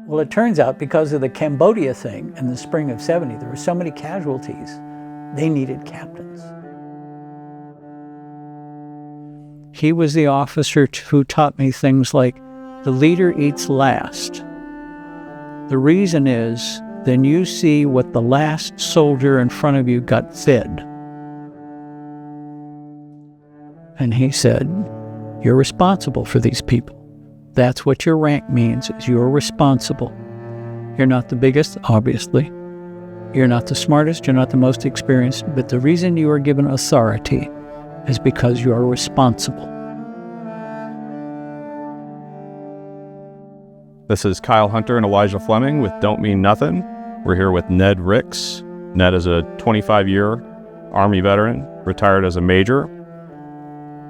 Well, it turns out because of the Cambodia thing in the spring of '70, there were so many casualties, they needed captains. He was the officer who taught me things like, the leader eats last. The reason is, then you see what the last soldier in front of you got fed. And he said, you're responsible for these people. That's what your rank means, is you're responsible. You're not the biggest, obviously. You're not the smartest, you're not the most experienced, but the reason you are given authority is because you are responsible. This is Kyle Hunter and Elijah Fleming with Don't Mean Nothin. We're here with Ned Ricks. Ned is a 25-year Army veteran, retired as a major.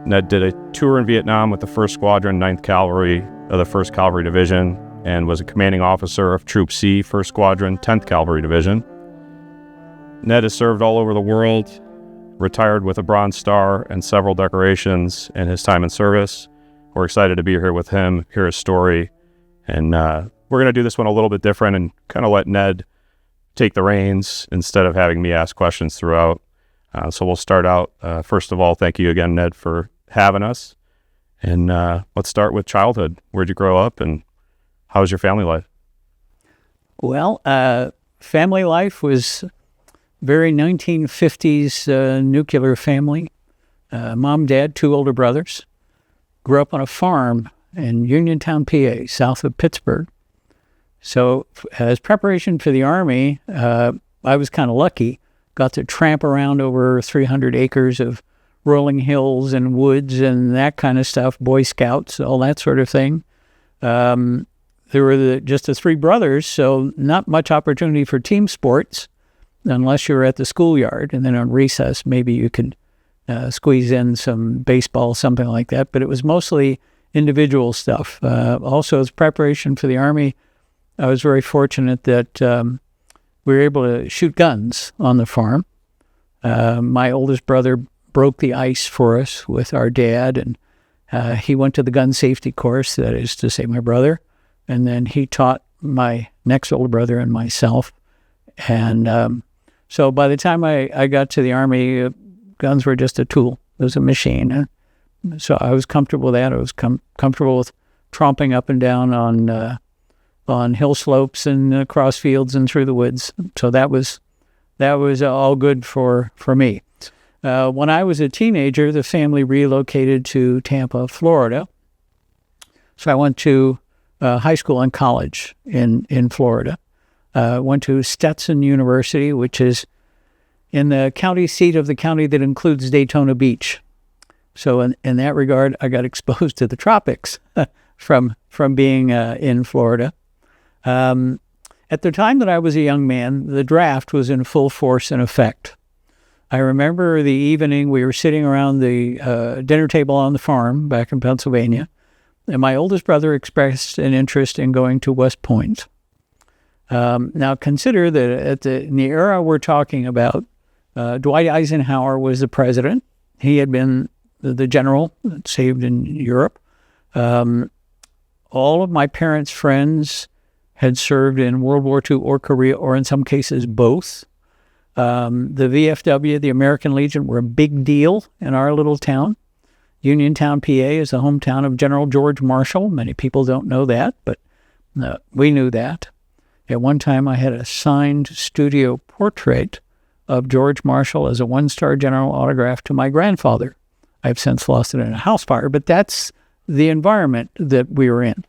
Ned did a tour in Vietnam with the 1st Squadron, 9th Cavalry of the 1st Cavalry Division, and was a commanding officer of Troop C, 1st Squadron, 10th Cavalry Division. Ned has served all over the world, retired with a Bronze Star and several decorations in his time in service. We're excited to be here with him, hear his story, and we're going to do this one a little bit different and kind of let Ned take the reins instead of having me ask questions throughout. So we'll start out. First of all, thank you again, Ned, for having us. And let's start with childhood. Where'd you grow up and how was your family life? Well, family life was very 1950s nuclear family. Mom, dad, 2 older brothers. Grew up on a farm in Uniontown, PA, south of Pittsburgh. So as preparation for the Army, I was kind of lucky. Got to tramp around over 300 acres of rolling hills and woods and that kind of stuff, Boy Scouts, all that sort of thing. There were just the 3 brothers, so not much opportunity for team sports unless you were at the schoolyard. And then on recess, maybe you could squeeze in some baseball, something like that. But it was mostly individual stuff. Also, as preparation for the Army, I was very fortunate that we were able to shoot guns on the farm. My oldest brother broke the ice for us with our dad, and he went to the gun safety course, that is to say my brother, and then he taught my next older brother and myself. And so by the time I got to the Army, guns were just a tool. It was a machine. So I was comfortable with that. I was comfortable with tromping up and down on hill slopes and across fields and through the woods. So that was all good for me. When I was a teenager, the family relocated to Tampa, Florida. So I went to high school and college in Florida. Went to Stetson University, which is in the county seat of the county that includes Daytona Beach. So in that regard, I got exposed to the tropics from being in Florida. At the time that I was a young man, the draft was in full force and effect. I remember the evening we were sitting around the dinner table on the farm back in Pennsylvania, and my oldest brother expressed an interest in going to West Point. Now consider that in the era we're talking about, Dwight Eisenhower was the president. He had been the general that saved in Europe. All of my parents' friends had served in World War II or Korea, or in some cases both. The VFW, the American Legion, were a big deal in our little town. Uniontown, PA is the hometown of General George Marshall. Many people don't know that, but we knew that. At one time, I had a signed studio portrait of George Marshall as a 1-star general autograph to my grandfather. I've since lost it in a house fire, but that's the environment that we were in.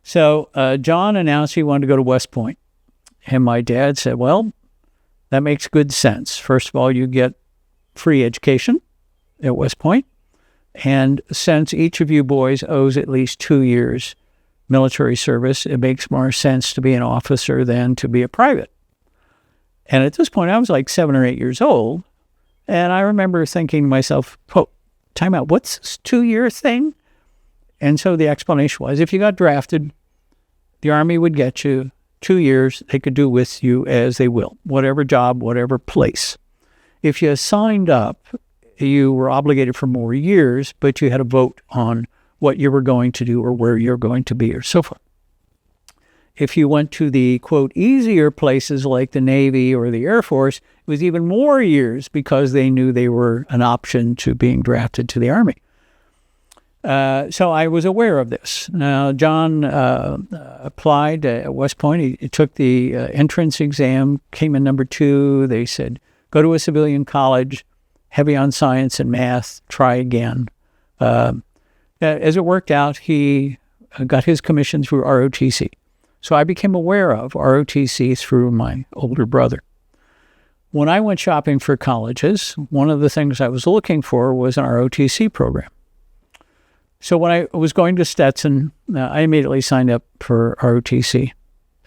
So John announced he wanted to go to West Point. And my dad said, well, that makes good sense. First of all, you get free education at West Point. And since each of you boys owes at least 2 years military service, it makes more sense to be an officer than to be a private. And at this point, I was like 7 or 8 years old. And I remember thinking to myself, oh, time out, what's this 2-year thing? And so the explanation was, if you got drafted, the Army would get you 2 years. They could do with you as they will, whatever job, whatever place. If you signed up, you were obligated for more years, but you had a vote on what you were going to do or where you're going to be or so forth. if you went to the, quote, easier places like the Navy or the Air Force, it was even more years because they knew they were an option to being drafted to the Army. So I was aware of this. Now, John applied at West Point. He took the entrance exam, came in number 2. They said, go to a civilian college, heavy on science and math, try again. As it worked out, he got his commission through ROTC. So I became aware of ROTC through my older brother. When I went shopping for colleges, one of the things I was looking for was an ROTC program. So when I was going to Stetson, I immediately signed up for ROTC,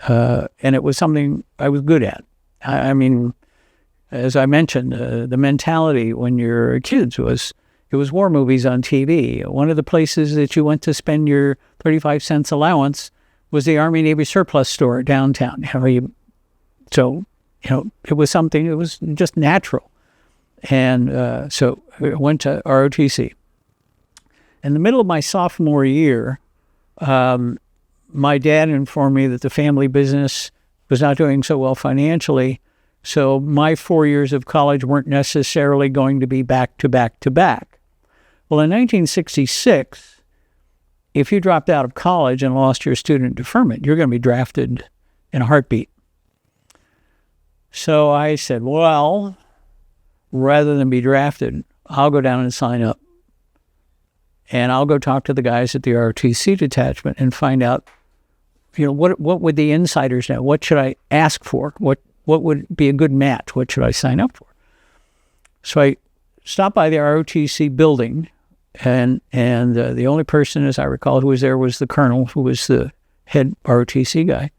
and it was something I was good at. I mean, as I mentioned, the mentality when you're kids was, it was war movies on TV. One of the places that you went to spend your 35 cents allowance was the Army Navy surplus store downtown. So, it was something, it was just natural. And so I went to ROTC. In the middle of my sophomore year, my dad informed me that the family business was not doing so well financially, so my 4 years of college weren't necessarily going to be back to back to back. Well, in 1966, if you dropped out of college and lost your student deferment, you're going to be drafted in a heartbeat. So I said, well, rather than be drafted, I'll go down and sign up. And I'll go talk to the guys at the ROTC detachment and find out, what would the insiders know? What should I ask for? What would be a good match? What should I sign up for? So I stopped by the ROTC building, and the only person, as I recall, who was there was the colonel, who was the head ROTC guy.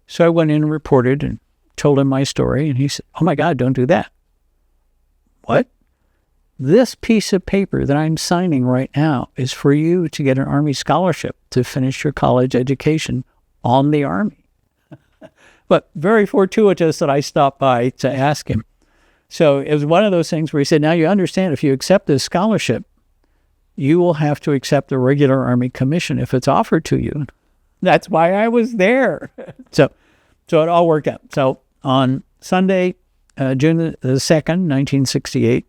So I went in and reported and told him my story, and he said, oh my God, don't do that. What? This piece of paper that I'm signing right now is for you to get an Army scholarship to finish your college education on the Army. But very fortuitous that I stopped by to ask him. So it was one of those things where he said, now you understand, if you accept this scholarship, you will have to accept a regular Army commission if it's offered to you. That's why I was there. So it all worked out. So on Sunday, June the 2nd, 1968,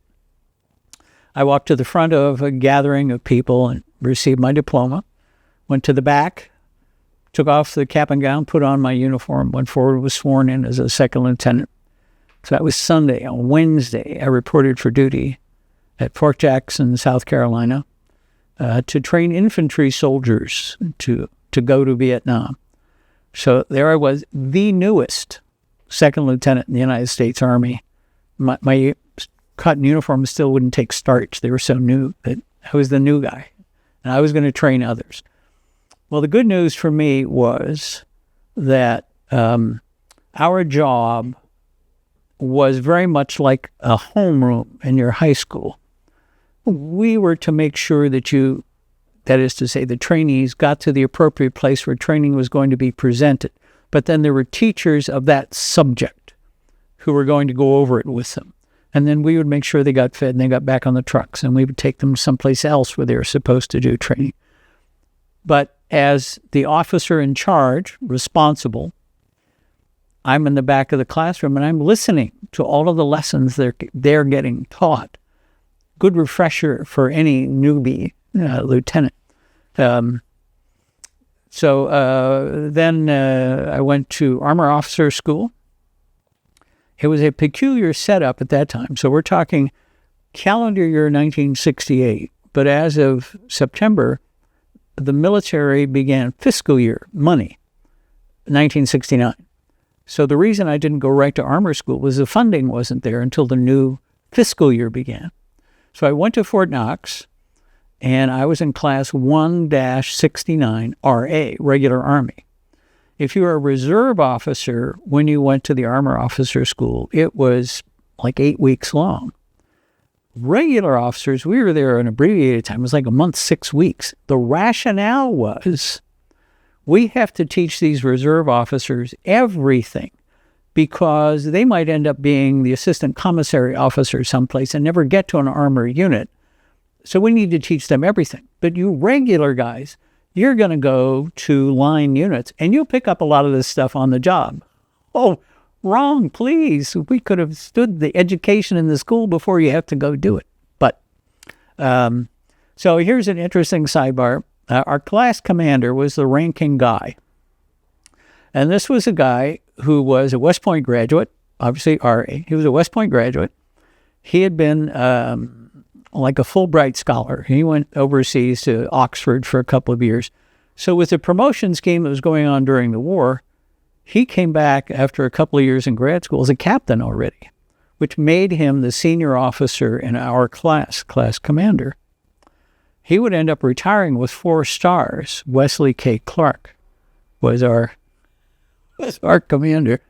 I walked to the front of a gathering of people and received my diploma, went to the back, took off the cap and gown, put on my uniform, went forward, was sworn in as a second lieutenant. So that was Sunday. On Wednesday, I reported for duty at Fort Jackson, South Carolina, to train infantry soldiers to go to Vietnam. So there I was, the newest second lieutenant in the United States Army. My cotton uniform still wouldn't take starch. They were so new that I was the new guy, and I was going to train others. Well, the good news for me was that our job was very much like a homeroom in your high school. We were to make sure that that is to say, the trainees got to the appropriate place where training was going to be presented. But then there were teachers of that subject who were going to go over it with them. And then we would make sure they got fed and they got back on the trucks, and we would take them someplace else where they were supposed to do training. But as the officer in charge, responsible, I'm in the back of the classroom and I'm listening to all of the lessons they're getting taught. Good refresher for any newbie lieutenant. So then I went to Armor Officer School. It was a peculiar setup at that time. So we're talking calendar year 1968. But as of September, the military began fiscal year, money, 1969. So the reason I didn't go right to armor school was the funding wasn't there until the new fiscal year began. So I went to Fort Knox, and I was in class 1-69 RA, regular Army. If you were a reserve officer, when you went to the Armor Officer School, it was like 8 weeks long. Regular officers, we were there an abbreviated time. It was like a month, 6 weeks. The rationale was, we have to teach these reserve officers everything because they might end up being the assistant commissary officer someplace and never get to an armor unit. So we need to teach them everything. But you regular guys, you're going to go to line units and you'll pick up a lot of this stuff on the job. Oh, wrong, please. We could have stood the education in the school before you have to go do it. But, so here's an interesting sidebar. Our class commander was the ranking guy. And this was a guy who was a West Point graduate, obviously RA. He was a West Point graduate. He had been like a Fulbright scholar. He went overseas to Oxford for a couple of years. So with the promotion scheme that was going on during the war, he came back after a couple of years in grad school as a captain already, which made him the senior officer in our class commander. He would end up retiring with 4 stars. Wesley K. Clark was our commander.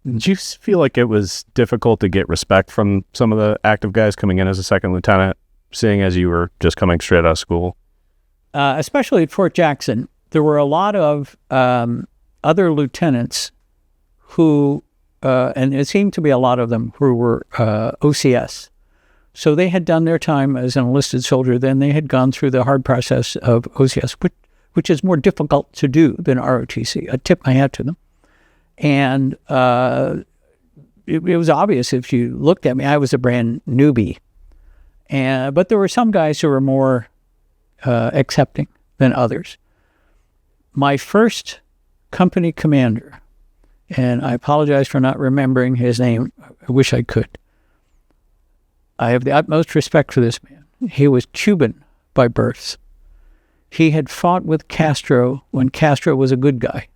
Did you feel like it was difficult to get respect from some of the active guys coming in as a second lieutenant, seeing as you were just coming straight out of school? Especially at Fort Jackson, there were a lot of other lieutenants who, and it seemed to be a lot of them who were OCS. So they had done their time as an enlisted soldier, then they had gone through the hard process of OCS, which is more difficult to do than ROTC. I tip my hat to them. And it was obvious if you looked at me, I was a brand newbie. But there were some guys who were more accepting than others. My first company commander, and I apologize for not remembering his name. I wish I could. I have the utmost respect for this man. He was Cuban by birth. He had fought with Castro when Castro was a good guy.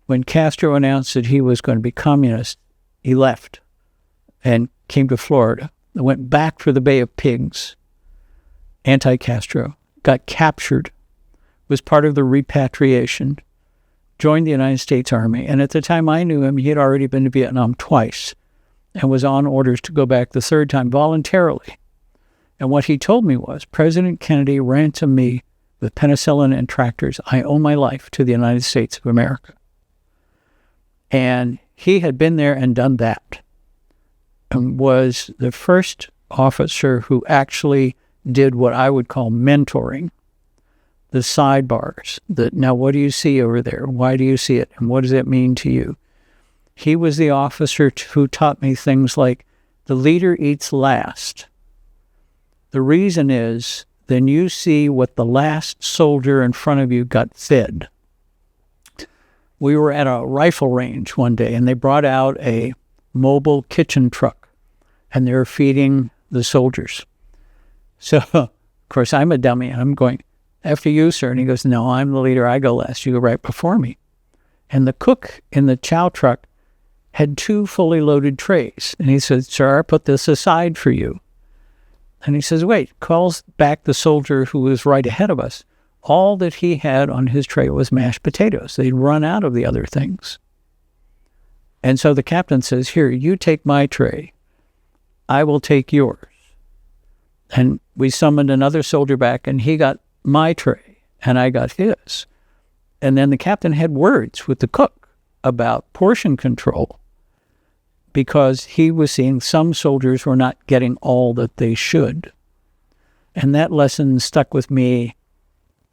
When Castro announced that he was going to be communist, he left and came to Florida. Went back for the Bay of Pigs, anti-Castro, got captured, was part of the repatriation, joined the United States Army. And at the time I knew him, he had already been to Vietnam twice and was on orders to go back the third time voluntarily. And what he told me was, President Kennedy ransomed me with penicillin and tractors. I owe my life to the United States of America. And he had been there and done that, and was the first officer who actually did what I would call mentoring, the sidebars. Now, what do you see over there? Why do you see it? And what does it mean to you? He was the officer who taught me things like, the leader eats last. The reason is, then you see what the last soldier in front of you got fed. We were at a rifle range one day, and they brought out a mobile kitchen truck, and they were feeding the soldiers. So, of course, I'm a dummy, and I'm going, after you, sir. And he goes, no, I'm the leader. I go last. You go right before me. And the cook in the chow truck had 2 fully loaded trays. And he said, sir, I put this aside for you. And he says, wait, calls back the soldier who was right ahead of us. All that he had on his tray was mashed potatoes. They'd run out of the other things. And so the captain says, here, you take my tray. I will take yours. And we summoned another soldier back, and he got my tray, and I got his. And then the captain had words with the cook about portion control, because he was seeing some soldiers were not getting all that they should. And that lesson stuck with me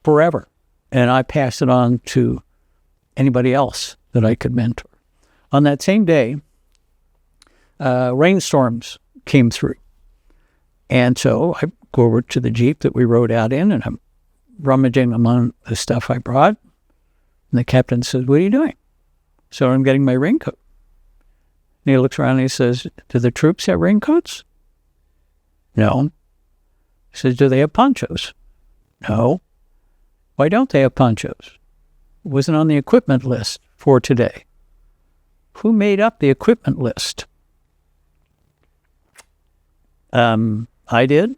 forever. And I passed it on to anybody else that I could mentor. On that same day, rainstorms came through. And so I go over to the Jeep that we rode out in, and I'm rummaging among the stuff I brought. And the captain says, what are you doing? So I'm getting my raincoat. And he looks around and he says, do the troops have raincoats? No. He says, do they have ponchos? No. Why don't they have ponchos? It wasn't on the equipment list for today. Who made up the equipment list? I did.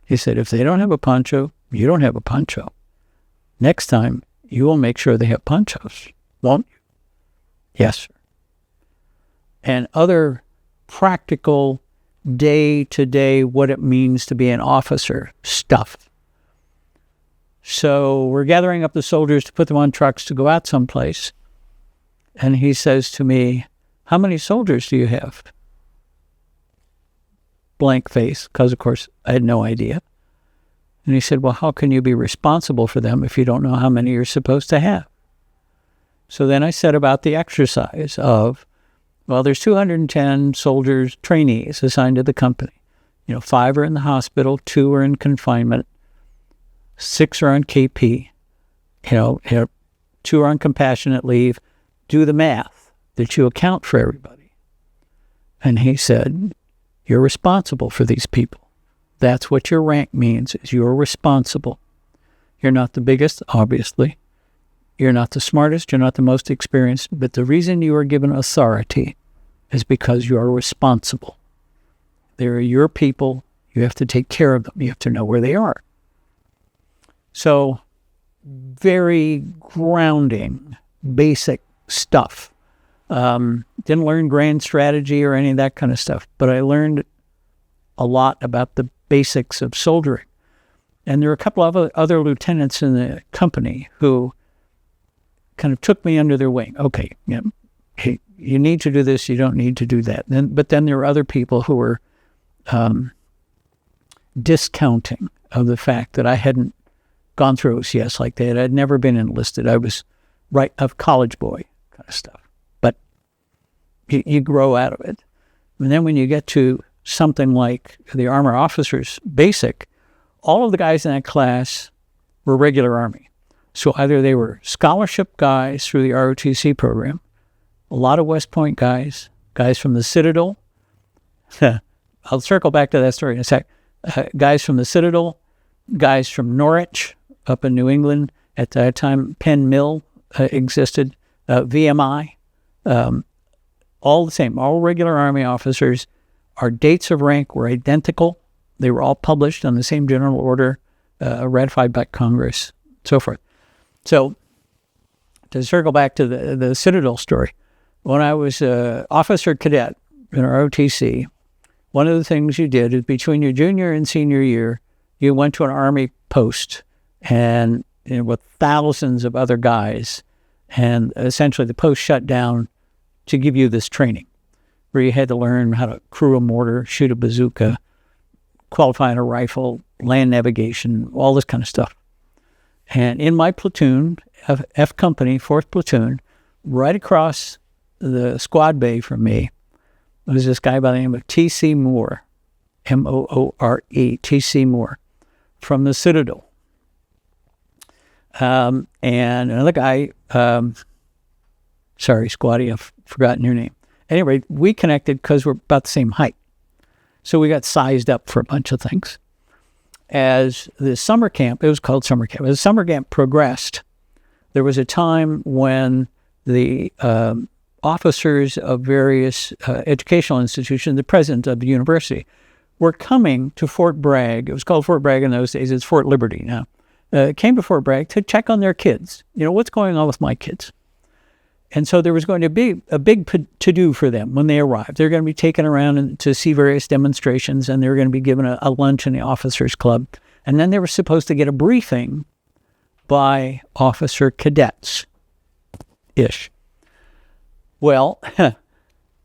He said, if they don't have a poncho, you don't have a poncho. Next time, you will make sure they have ponchos, won't you? Yes, sir. And other practical day-to-day what it means to be an officer stuff. So we're gathering up the soldiers to put them on trucks to go out someplace. And he says to me, how many soldiers do you have? Blank face, because, of course, I had no idea. And he said, well, how can you be responsible for them if you don't know how many you're supposed to have? So then I set about the exercise of, well, there's 210 soldiers, trainees assigned to the company. 5 are in the hospital, 2 are in confinement, 6 are on KP, 2 are on compassionate leave. Do the math that you account for everybody. And he said, you're responsible for these people. That's what your rank means, is you're responsible. You're not the biggest, obviously. You're not the smartest. You're not the most experienced. But the reason you are given authority is because you are responsible. They're your people. You have to take care of them. You have to know where they are. So, very grounding, basic stuff. Didn't learn grand strategy or any of that kind of stuff, but I learned a lot about the basics of soldiering. And there were a couple of other lieutenants in the company who kind of took me under their wing. Okay, hey, you need to do this, you don't need to do that. But then there were other people who were discounting of the fact that I hadn't gone through OCS like that. I'd never been enlisted. I was a college boy kind of stuff. But you grow out of it. And then when you get to something like the Armor Officers Basic, all of the guys in that class were regular Army. So either they were scholarship guys through the ROTC program, a lot of West Point guys from the Citadel. I'll circle back to that story in a sec. Guys from the Citadel, guys from Norwich up in New England. At that time, Penn Mill existed, VMI, all the same, all regular Army officers. Our dates of rank were identical. They were all published on the same general order, ratified by Congress, so forth. So, to circle back to the Citadel story, when I was an officer cadet in ROTC, one of the things you did is between your junior and senior year, you went to an Army post and with thousands of other guys, and essentially the post shut down to give you this training, where you had to learn how to crew a mortar, shoot a bazooka, qualify on a rifle, land navigation, all this kind of stuff. And in my platoon, F Company, 4th Platoon, right across the squad bay from me, was this guy by the name of T.C. Moore, M-O-O-R-E, T.C. Moore, from the Citadel. And another guy, sorry, Squatty, I've forgotten your name. Anyway, we connected because we're about the same height. So we got sized up for a bunch of things. As the summer camp, it was called summer camp, as summer camp progressed, there was a time when the officers of various educational institutions, the president of the university, were coming to Fort Bragg. It was called Fort Bragg in those days. It's Fort Liberty now. Came to Fort Bragg to check on their kids. What's going on with my kids? And so there was going to be a big to-do for them when they arrived. They're going to be taken around to see various demonstrations, and they were going to be given a lunch in the officers' club. And then they were supposed to get a briefing by officer cadets-ish. Well,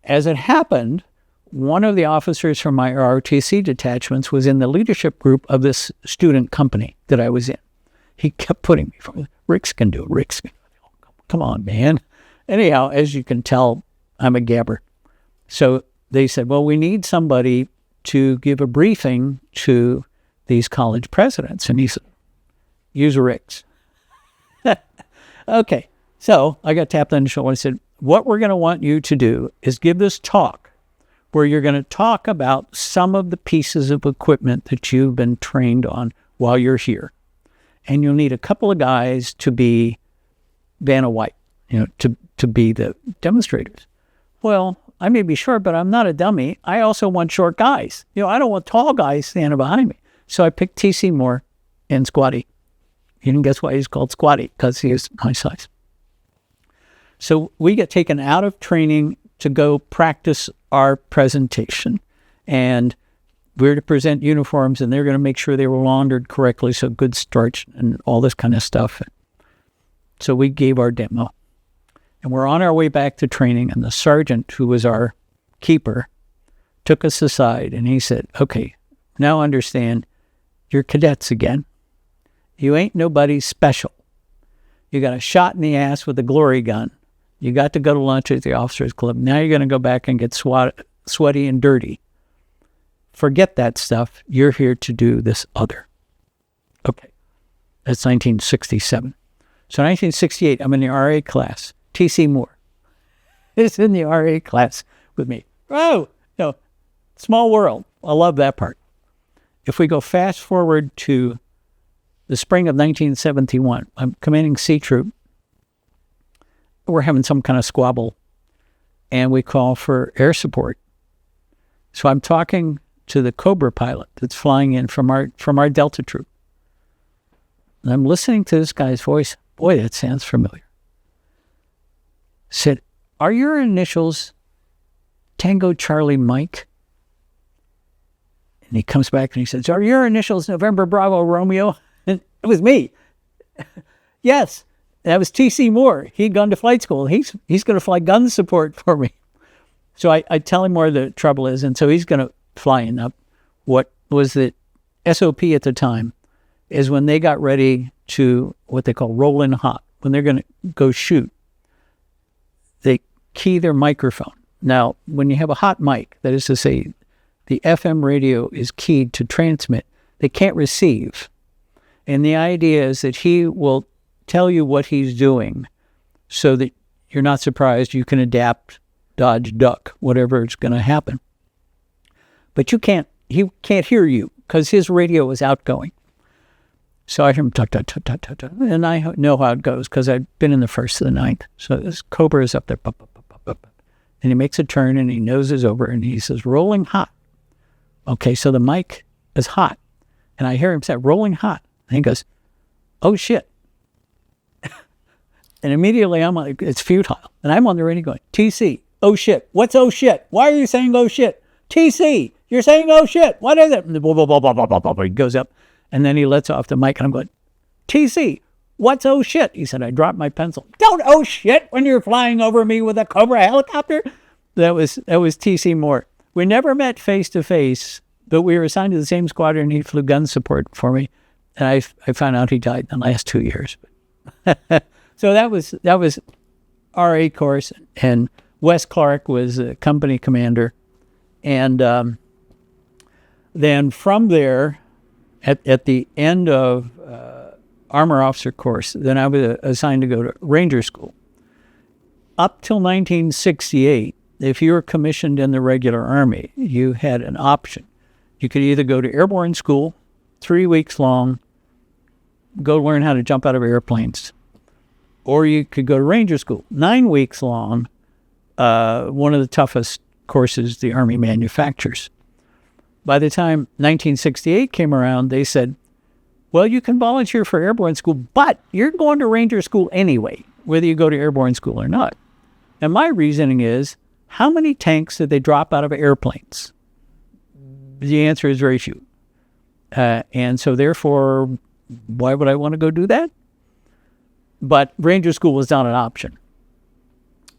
as it happened, one of the officers from my ROTC detachments was in the leadership group of this student company that I was in. He kept putting me from, Ricks can do it, Ricks can do it. Come on, man. Anyhow, as you can tell, I'm a gabber. So they said, well, we need somebody to give a briefing to these college presidents. And he said, use Ricks. Okay. So I got tapped on the shoulder and said, what we're going to want you to do is give this talk where you're going to talk about some of the pieces of equipment that you've been trained on while you're here. And you'll need a couple of guys to be Vanna White, to be the demonstrators. Well, I may be short, but I'm not a dummy. I also want short guys. I don't want tall guys standing behind me. So I picked T.C. Moore and Squatty. You can guess why he's called Squatty, because he is my size. So we get taken out of training to go practice our presentation. And we're to present uniforms, and they're going to make sure they were laundered correctly, so good starch and all this kind of stuff. So we gave our demo. And we're on our way back to training, and the sergeant, who was our keeper, took us aside, and he said, okay, now understand, you're cadets again. You ain't nobody special. You got a shot in the ass with a glory gun. You got to go to lunch at the officers club. Now you're going to go back and get sweaty and dirty. Forget that stuff. You're here to do this other. Okay. That's 1967. So 1968, I'm in the RA class. T.C. Moore is in the RA class with me. Oh, no. Small world. I love that part. If we go fast forward to the spring of 1971, I'm commanding C Troop. We're having some kind of squabble, and we call for air support. So I'm talking to the Cobra pilot that's flying in from our Delta Troop. And I'm listening to this guy's voice. Boy, that sounds familiar. Said, are your initials Tango Charlie Mike? And he comes back and he says, are your initials November Bravo Romeo? And it was me. Yes, that was T.C. Moore. He'd gone to flight school. He's going to fly gun support for me. So I tell him where the trouble is, and so he's going to fly in. Up. What was the SOP at the time is when they got ready to what they call roll in hot, when they're going to go shoot, they key their microphone. Now, when you have a hot mic, that is to say, the FM radio is keyed to transmit. They can't receive. And the idea is that he will tell you what he's doing so that you're not surprised. You can adapt, dodge, duck, whatever is going to happen. But he can't hear you because his radio is outgoing. So I hear him tuck, tuck, tuck, tuck, tuck, tuck, and I know how it goes because I've been in the 1st to the 9th. So this Cobra is up there, bup, bup, bup, bup, bup. And he makes a turn and he noses over and he says, rolling hot. Okay, so the mic is hot. And I hear him say, rolling hot. And he goes, oh shit. And immediately I'm like, it's futile. And I'm on the radio going, TC, oh shit. What's oh shit? Why are you saying oh shit? TC, you're saying oh shit. What is it? And blah, blah, blah, blah, blah, blah, blah. He goes up and then he lets off the mic and I'm going, TC, what's oh shit? He said, I dropped my pencil. Don't oh shit when you're flying over me with a Cobra helicopter. That was TC Moore. We never met face to face, but we were assigned to the same squadron. He flew gun support for me. And I found out he died in the last 2 years. So that was RA course, and Wes Clark was a company commander. And then from there, at the end of armor officer course, then I was assigned to go to Ranger School. Up till 1968, if you were commissioned in the regular Army, you had an option. You could either go to airborne school, 3 weeks long, go learn how to jump out of airplanes, or you could go to Ranger School, 9 weeks long, one of the toughest courses the Army manufactures. By the time 1968 came around, they said, well, you can volunteer for airborne school, but you're going to Ranger School anyway, whether you go to airborne school or not. And my reasoning is, how many tanks did they drop out of airplanes? The answer is very few. And so therefore, why would I want to go do that? But Ranger School was not an option.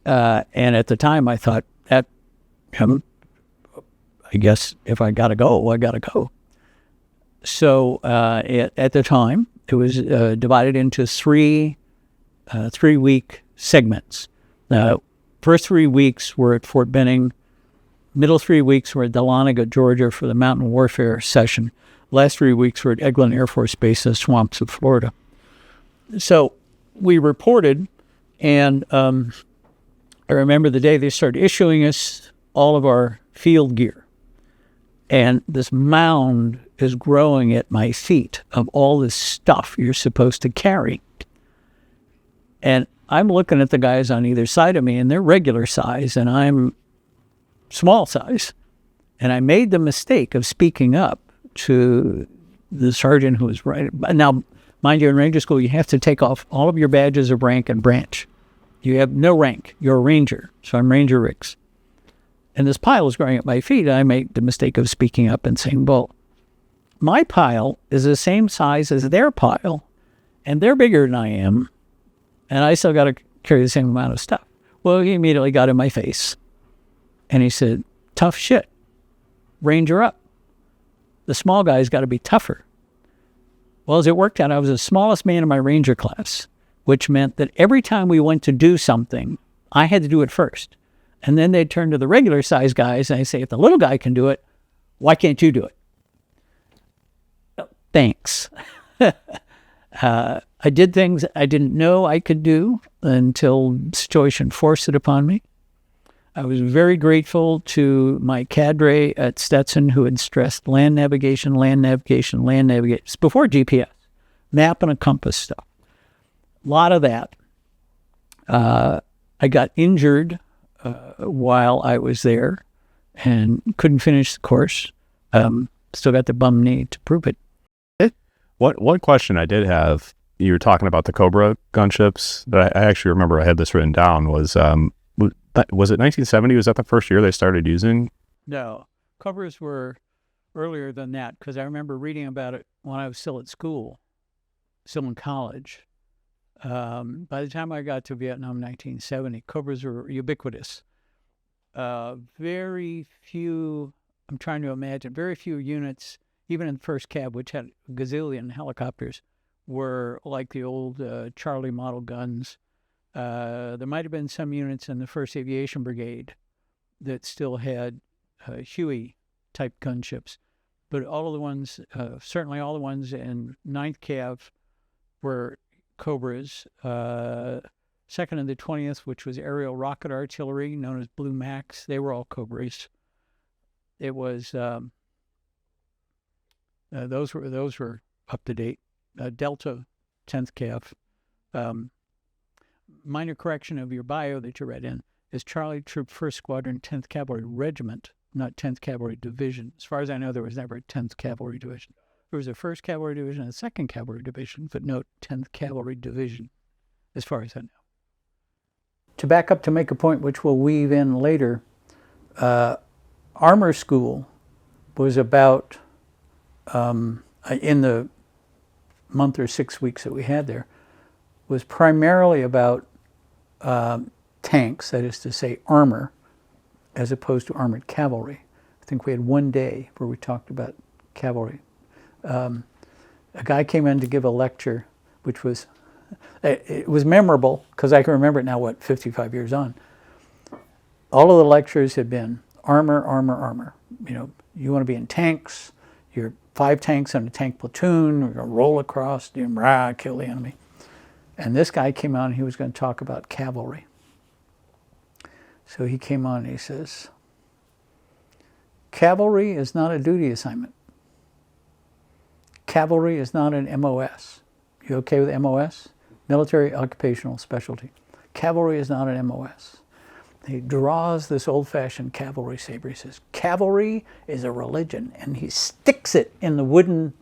And at the time, I thought, I guess if I got to go, I got to go. So at the time, it was divided into three 3-week segments. First 3 weeks were at Fort Benning. Middle 3 weeks were at Dahlonega, Georgia for the Mountain Warfare session. Last 3 weeks were at Eglin Air Force Base in the swamps of Florida. So we reported, and I remember the day they started issuing us all of our field gear. And this mound is growing at my feet of all this stuff you're supposed to carry. And I'm looking at the guys on either side of me, and they're regular size, and I'm small size. And I made the mistake of speaking up to the sergeant who was right. Now, mind you, in Ranger School, you have to take off all of your badges of rank and branch. You have no rank. You're a ranger. So I'm Ranger Ricks. And this pile was growing at my feet. I made the mistake of speaking up and saying, well, my pile is the same size as their pile, and they're bigger than I am, and I still got to carry the same amount of stuff. Well, he immediately got in my face, and he said, tough shit. Ranger up. The small guy's got to be tougher. Well, as it worked out, I was the smallest man in my Ranger class, which meant that every time we went to do something, I had to do it first. And then they'd turn to the regular size guys and I'd say, if the little guy can do it, why can't you do it? Thanks. I did things I didn't know I could do until the situation forced it upon me. I was very grateful to my cadre at Stetson who had stressed land navigation, land navigation, land navigation. It's before GPS, map and a compass stuff. A lot of that. I got injured while I was there and couldn't finish the course. Still got the bum knee to prove it. One question I did have, you were talking about the Cobra gunships. I actually remember I had this written down. Was it 1970? Was that the first year they started using? No, Cobras were earlier than that because I remember reading about it when I was still at school, still in college. By the time I got to Vietnam in 1970, Cobras were ubiquitous. Very few, I'm trying to imagine, very few units, even in the first cab, which had a gazillion helicopters, were like the old Charlie model guns. There might have been some units in the 1st Aviation Brigade that still had Huey-type gunships. But all of the ones, certainly all the ones in 9th Cav were Cobras. 2nd and the 20th, which was aerial rocket artillery, known as Blue Max, they were all Cobras. It was, those were up to date. Delta, 10th Cav. Minor correction of your bio that you read in is Charlie Troop 1st Squadron, 10th Cavalry Regiment, not 10th Cavalry Division. As far as I know, there was never a 10th Cavalry Division. There was a 1st Cavalry Division and a 2nd Cavalry Division, but no 10th Cavalry Division, as far as I know. To back up to make a point which we'll weave in later, armor school was about, in the month or 6 weeks that we had there, was primarily about tanks, that is to say armor, as opposed to armored cavalry. I think we had one day where we talked about cavalry. A guy came in to give a lecture, which was, it was memorable because I can remember it now, 55 years on. All of the lectures had been armor, armor, armor. You know, you want to be in tanks, you're 5 tanks in a tank platoon, we're going to roll across, kill the enemy. And this guy came on and he was going to talk about cavalry. So he came on and he says, cavalry is not a duty assignment. Cavalry is not an MOS. You okay with MOS? Military Occupational Specialty. Cavalry is not an MOS. He draws this old-fashioned cavalry saber. He says, cavalry is a religion. And he sticks it in the wooden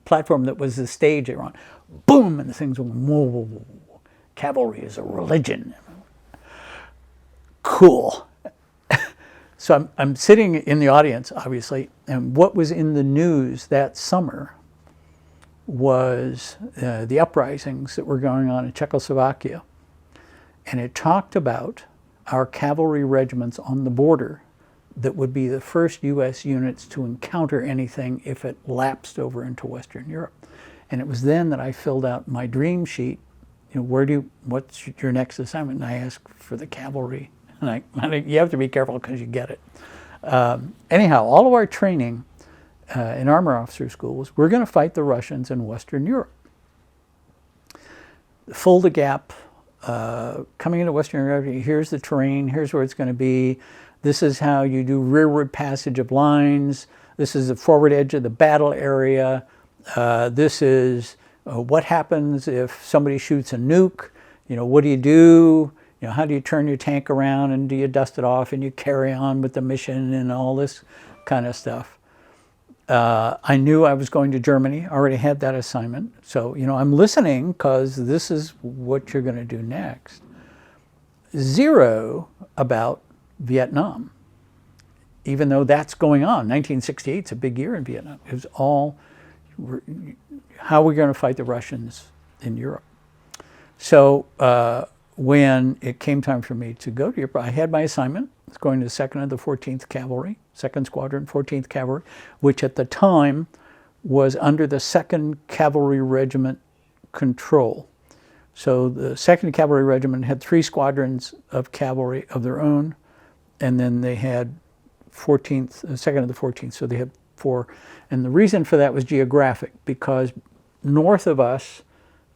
platform that was the stage they were on. Boom! And the thing's going, whoa, whoa, whoa, whoa. Cavalry is a religion. Cool. So I'm sitting in the audience, obviously, and what was in the news that summer was the uprisings that were going on in Czechoslovakia. And it talked about our cavalry regiments on the border that would be the first U.S. units to encounter anything if it lapsed over into Western Europe. And it was then that I filled out my dream sheet. You know, what's your next assignment? And I asked for the cavalry. And you have to be careful because you get it. Anyhow, all of our training in armor officer schools, we're going to fight the Russians in Western Europe. Full the gap, coming into Western Europe, here's the terrain, here's where it's going to be. This is how you do rearward passage of lines. This is the forward edge of the battle area. This is what happens if somebody shoots a nuke. You know, what do you do? You know, how do you turn your tank around and do you dust it off and you carry on with the mission and all this kind of stuff. I knew I was going to Germany. I already had that assignment. So, you know, I'm listening because this is what you're going to do next. 0 about Vietnam, even though that's going on. 1968 is a big year in Vietnam. It was all how we're going to fight the Russians in Europe. So when it came time for me to go to Europe, I had my assignment. I was going to the 2nd and the 14th Cavalry, 2nd Squadron, 14th Cavalry, which at the time was under the 2nd Cavalry Regiment control. So the 2nd Cavalry Regiment had 3 squadrons of cavalry of their own, and then they had 14th, 2nd of the 14th, so they had 4. And the reason for that was geographic, because north of us,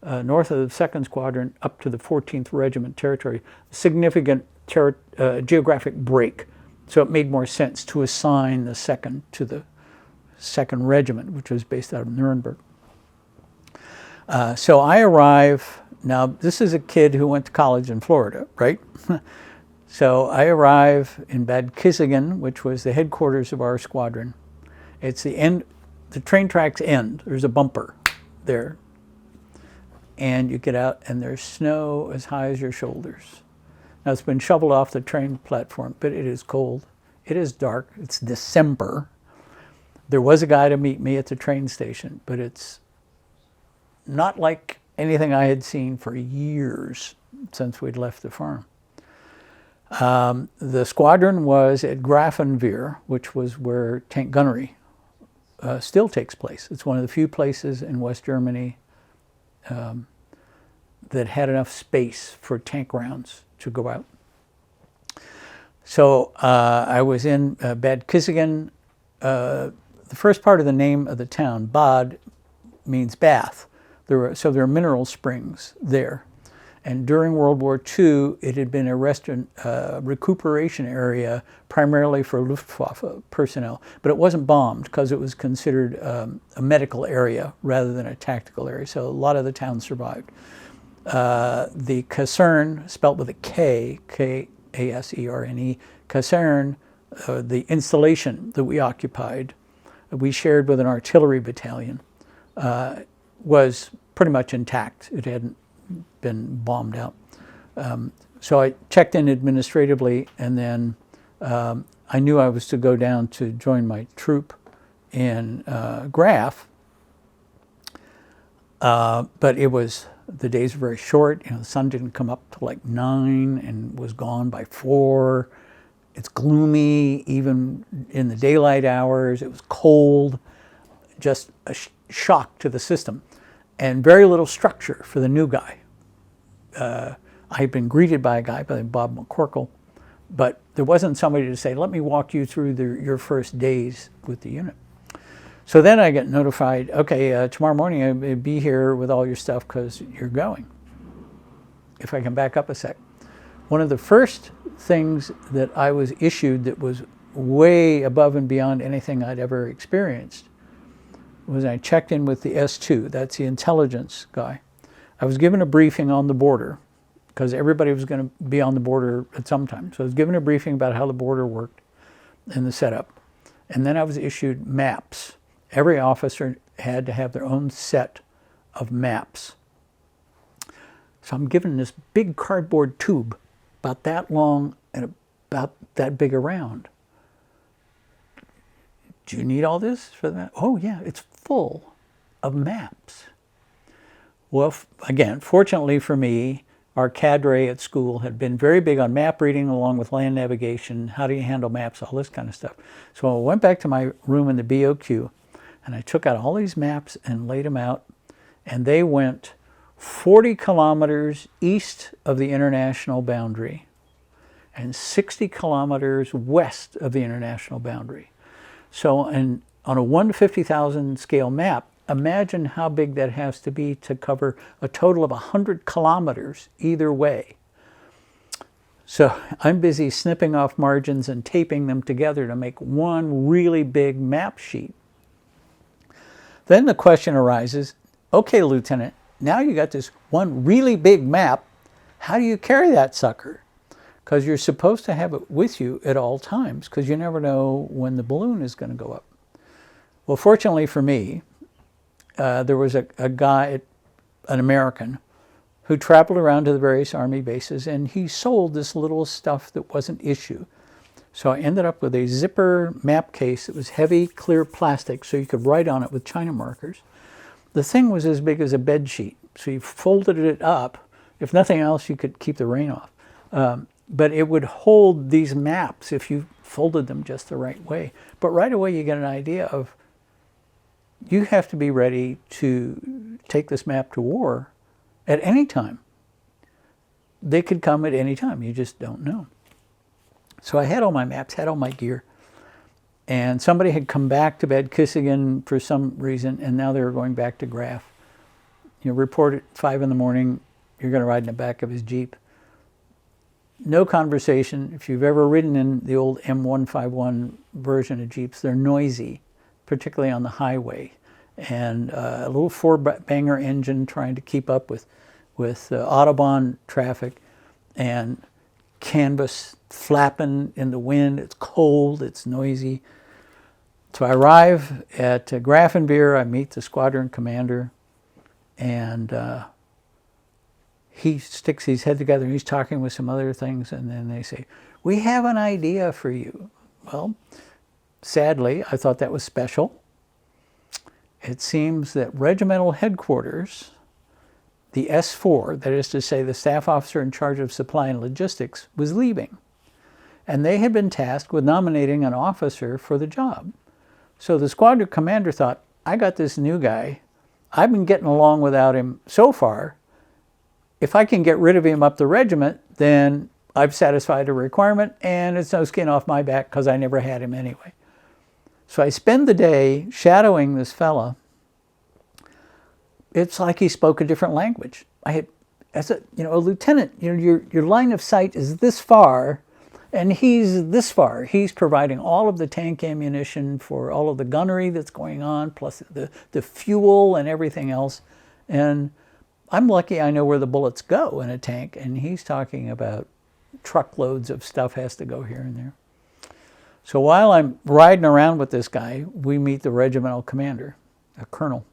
north of the 2nd Squadron up to the 14th Regiment territory, significant geographic break. So it made more sense to assign the 2nd to the 2nd Regiment, which was based out of Nuremberg. So I arrive, now this is a kid who went to college in Florida, right? So I arrive in Bad Kissingen, which was the headquarters of our squadron. It's the end, the train tracks end. There's a bumper there. And you get out and there's snow as high as your shoulders. Now it's been shoveled off the train platform, but it is cold. It is dark. It's December. There was a guy to meet me at the train station, but it's not like anything I had seen for years since we'd left the farm. The squadron was at Grafenwehr, which was where tank gunnery still takes place. It's one of the few places in West Germany that had enough space for tank rounds to go out. So I was in Bad Kissingen. The first part of the name of the town, Bad, means bath. So there are mineral springs there. And during World War II, it had been a recuperation area primarily for Luftwaffe personnel. But it wasn't bombed because it was considered a medical area rather than a tactical area. So a lot of the town survived. The Kaserne, spelt with a K, K-A-S-E-R-N-E, Kaserne, the installation that we occupied, we shared with an artillery battalion, was pretty much intact. It hadn't been bombed out. So I checked in administratively, and then I knew I was to go down to join my troop in Graf. But it was, the days were very short. You know, the sun didn't come up till like 9 and was gone by 4. It's gloomy, even in the daylight hours. It was cold, just a shock to the system. And very little structure for the new guy. I had been greeted by a guy by Bob McCorkle, but there wasn't somebody to say, let me walk you through your first days with the unit. So then I get notified, okay, tomorrow morning I'll be here with all your stuff because you're going. If I can back up a sec. One of the first things that I was issued that was way above and beyond anything I'd ever experienced was I checked in with the S2, that's the intelligence guy. I was given a briefing on the border because everybody was going to be on the border at some time. So I was given a briefing about how the border worked and the setup. And then I was issued maps. Every officer had to have their own set of maps. So I'm given this big cardboard tube, about that long and about that big around. Do you need all this for that? Oh yeah, it's full of maps. Well, again, fortunately for me, our cadre at school had been very big on map reading along with land navigation, how do you handle maps, all this kind of stuff. So I went back to my room in the BOQ and I took out all these maps and laid them out, and they went 40 kilometers east of the international boundary and 60 kilometers west of the international boundary. So on a 1 to 50,000 scale map, imagine how big that has to be to cover a total of 100 kilometers either way. So I'm busy snipping off margins and taping them together to make one really big map sheet. Then the question arises, okay, Lieutenant, now you got this one really big map. How do you carry that sucker? Because you're supposed to have it with you at all times because you never know when the balloon is going to go up. Well, fortunately for me, there was a guy, an American, who traveled around to the various Army bases, and he sold this little stuff that wasn't issue. So I ended up with a zipper map case that was heavy, clear plastic, so you could write on it with China markers. The thing was as big as a bed sheet, so you folded it up. If nothing else, you could keep the rain off. But it would hold these maps if you folded them just the right way. But right away you get an idea of you have to be ready to take this map to war at any time. They could come at any time. You just don't know. So I had all my maps, had all my gear, and somebody had come back to Bedkissingen for some reason, and now they were going back to Graf. Report at 5 in the morning, you're going to ride in the back of his Jeep. No conversation. If you've ever ridden in the old M151 version of Jeeps, they're noisy, particularly on the highway. And a little four-banger engine trying to keep up with Autobahn traffic, and canvas flapping in the wind. It's cold, it's noisy. So I arrive at Grafenbeer, I meet the squadron commander, and he sticks his head together and he's talking with some other things, and then they say, "We have an idea for you." Well, sadly, I thought that was special. It seems that regimental headquarters, the S4, that is to say the staff officer in charge of supply and logistics, was leaving. And they had been tasked with nominating an officer for the job. So the squadron commander thought, I got this new guy. I've been getting along without him so far. If I can get rid of him up the regiment, then I've satisfied a requirement, and it's no skin off my back because I never had him anyway. So I spend the day shadowing this fella. It's like he spoke a different language. As a lieutenant, your line of sight is this far, and he's this far. He's providing all of the tank ammunition for all of the gunnery that's going on, plus the fuel and everything else. And I'm lucky I know where the bullets go in a tank, and he's talking about truckloads of stuff has to go here and there. So while I'm riding around with this guy, we meet the regimental commander, a colonel.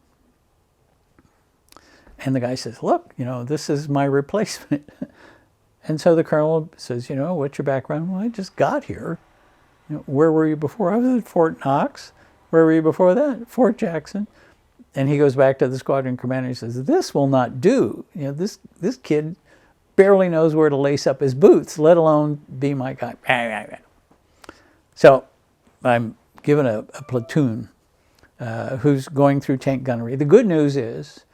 And the guy says, "Look, this is my replacement." And so the colonel says, "What's your background?" "Well, I just got here." "Where were you before?" "I was at Fort Knox." "Where were you before that?" "Fort Jackson." And he goes back to the squadron commander and he says, "This will not do. This kid barely knows where to lace up his boots, let alone be my guy." So I'm given a platoon who's going through tank gunnery. The good news is,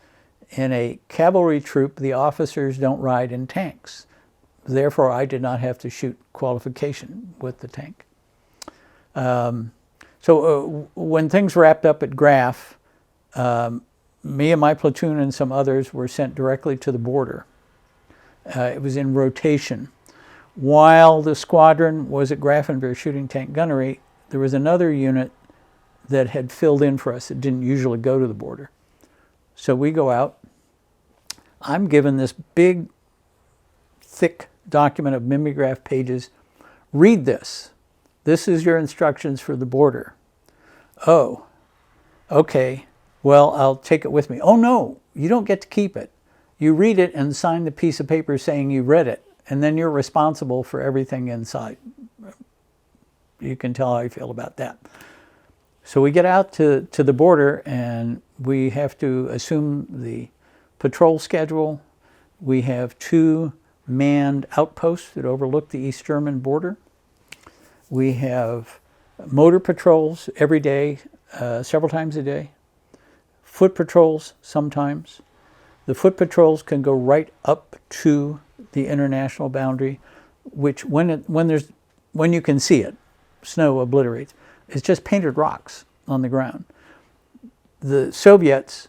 in a cavalry troop, the officers don't ride in tanks. Therefore, I did not have to shoot qualification with the tank. So when things wrapped up at Graf, me and my platoon and some others were sent directly to the border. It was in rotation. While the squadron was at Grafenberg shooting tank gunnery, there was another unit that had filled in for us. It didn't usually go to the border. So we go out. I'm given this big, thick document of mimeograph pages. "Read this. This is your instructions for the border." "Oh, okay. Well, I'll take it with me." "Oh, no, you don't get to keep it. You read it and sign the piece of paper saying you read it, and then you're responsible for everything inside." You can tell how I feel about that. So we get out to the border, and we have to assume the patrol schedule. We have 2 manned outposts that overlook the East German border. We have motor patrols every day, several times a day. Foot patrols sometimes. The foot patrols can go right up to the international boundary, which when you can see it, snow obliterates. It's just painted rocks on the ground. The Soviets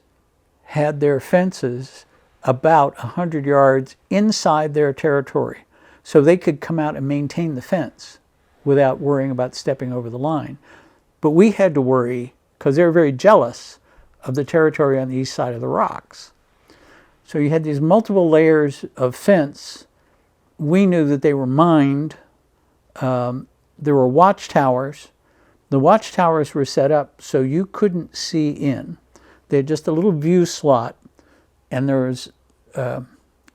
had their fences about 100 yards inside their territory, so they could come out and maintain the fence without worrying about stepping over the line. But we had to worry because they were very jealous of the territory on the east side of the rocks. So you had these multiple layers of fence. We knew that they were mined. There were watchtowers. The watchtowers were set up so you couldn't see in. They had just a little view slot, and there was a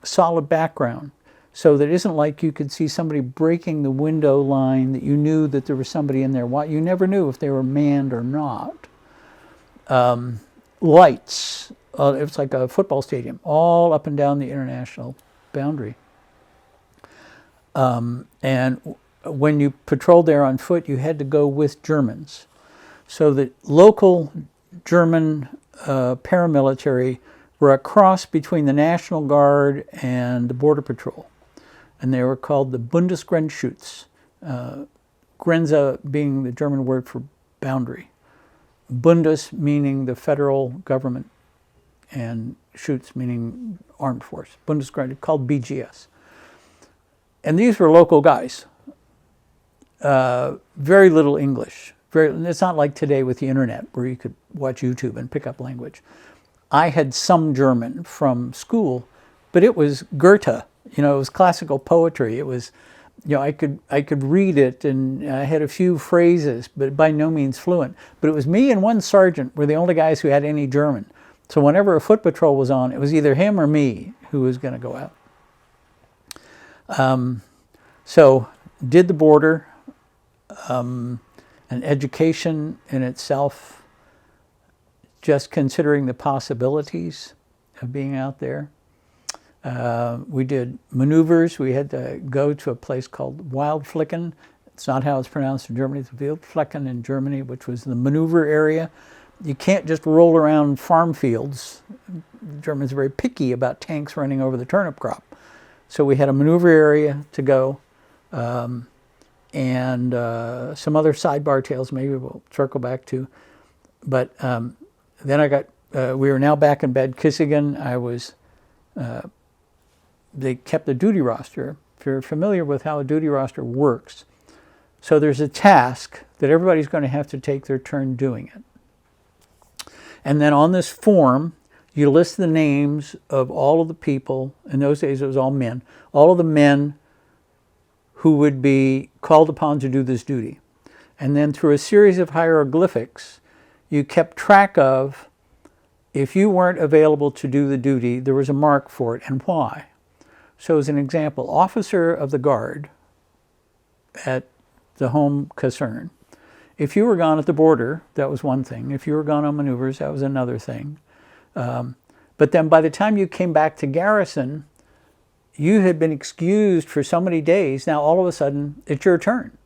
solid background, so that it isn't like you could see somebody breaking the window line that you knew that there was somebody in there. You never knew if they were manned or not. Lights. It was like a football stadium, all up and down the international boundary. And when you patrolled there on foot, you had to go with Germans. So that local German paramilitary were a cross between the National Guard and the Border Patrol. And they were called the Bundesgrenzschutz. Grenze being the German word for boundary. Bundes meaning the federal government, and Schutz meaning armed force. Bundesgrenze, called BGS. And these were local guys. Very little English. It's not like today with the internet where you could watch YouTube and pick up language. I had some German from school, but it was Goethe. It was classical poetry. It was, I could read it, and I had a few phrases, but by no means fluent. But it was me and one sergeant were the only guys who had any German. So whenever a foot patrol was on, it was either him or me who was going to go out. So did the border, and education in itself, just considering the possibilities of being out there. We did maneuvers. We had to go to a place called Wildflecken. It's not how it's pronounced in Germany. It's Wildflecken in Germany, which was the maneuver area. You can't just roll around farm fields. The Germans are very picky about tanks running over the turnip crop. So we had a maneuver area to go, and some other sidebar tales maybe we'll circle back to. But then we were now back in Bad Kissingen. They kept the duty roster. If you're familiar with how a duty roster works, so there's a task that everybody's going to have to take their turn doing it. And then on this form, you list the names of all of the people. In those days, it was all men. All of the men who would be called upon to do this duty. And then through a series of hieroglyphics, you kept track of, if you weren't available to do the duty, there was a mark for it and why. So as an example, officer of the guard at the home caserne. If you were gone at the border, that was one thing. If you were gone on maneuvers, that was another thing. But then by the time you came back to garrison, you had been excused for so many days. Now all of a sudden, it's your turn.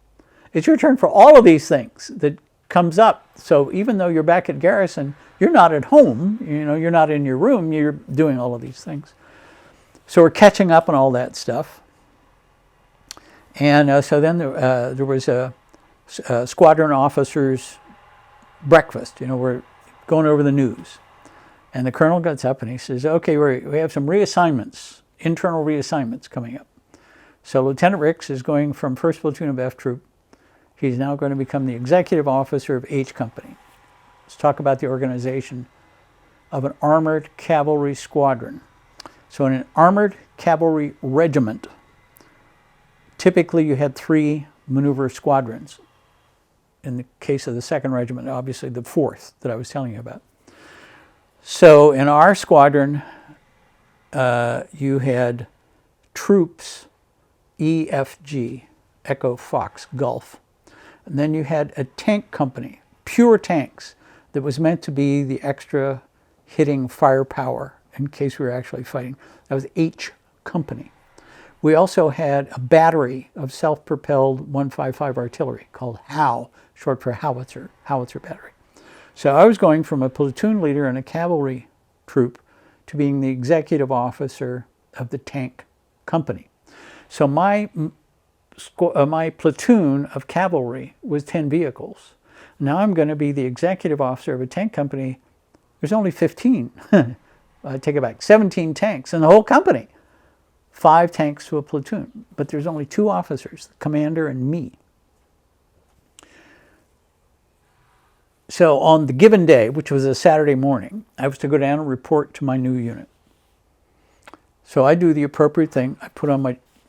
It's your turn for all of these things that comes up. So even though you're back at garrison, you're not at home. You're not in your room. You're doing all of these things. So we're catching up on all that stuff. And so then there was a squadron officers' breakfast. We're going over the news. And the colonel gets up and he says, okay, we have some reassignments, internal reassignments coming up. So Lieutenant Ricks is going from 1st Platoon of F Troop. He's now going to become the executive officer of H Company. Let's talk about the organization of an armored cavalry squadron. So in an armored cavalry regiment, typically you had 3 maneuver squadrons. In the case of the 2nd Regiment, obviously the 4th that I was telling you about. So in our squadron, you had troops, EFG, Echo, Fox, Gulf. And then you had a tank company, pure tanks, that was meant to be the extra hitting firepower in case we were actually fighting. That was H Company. We also had a battery of self-propelled 155 artillery called HOW, short for howitzer battery. So I was going from a platoon leader in a cavalry troop to being the executive officer of the tank company. So my platoon of cavalry was 10 vehicles. Now I'm going to be the executive officer of a tank company. There's only 15. I take it back, 17 tanks in the whole company. 5 tanks to a platoon, but there's only 2 officers, the commander and me. So on the given day, which was a Saturday morning, I was to go down and report to my new unit. So I do the appropriate thing. I put on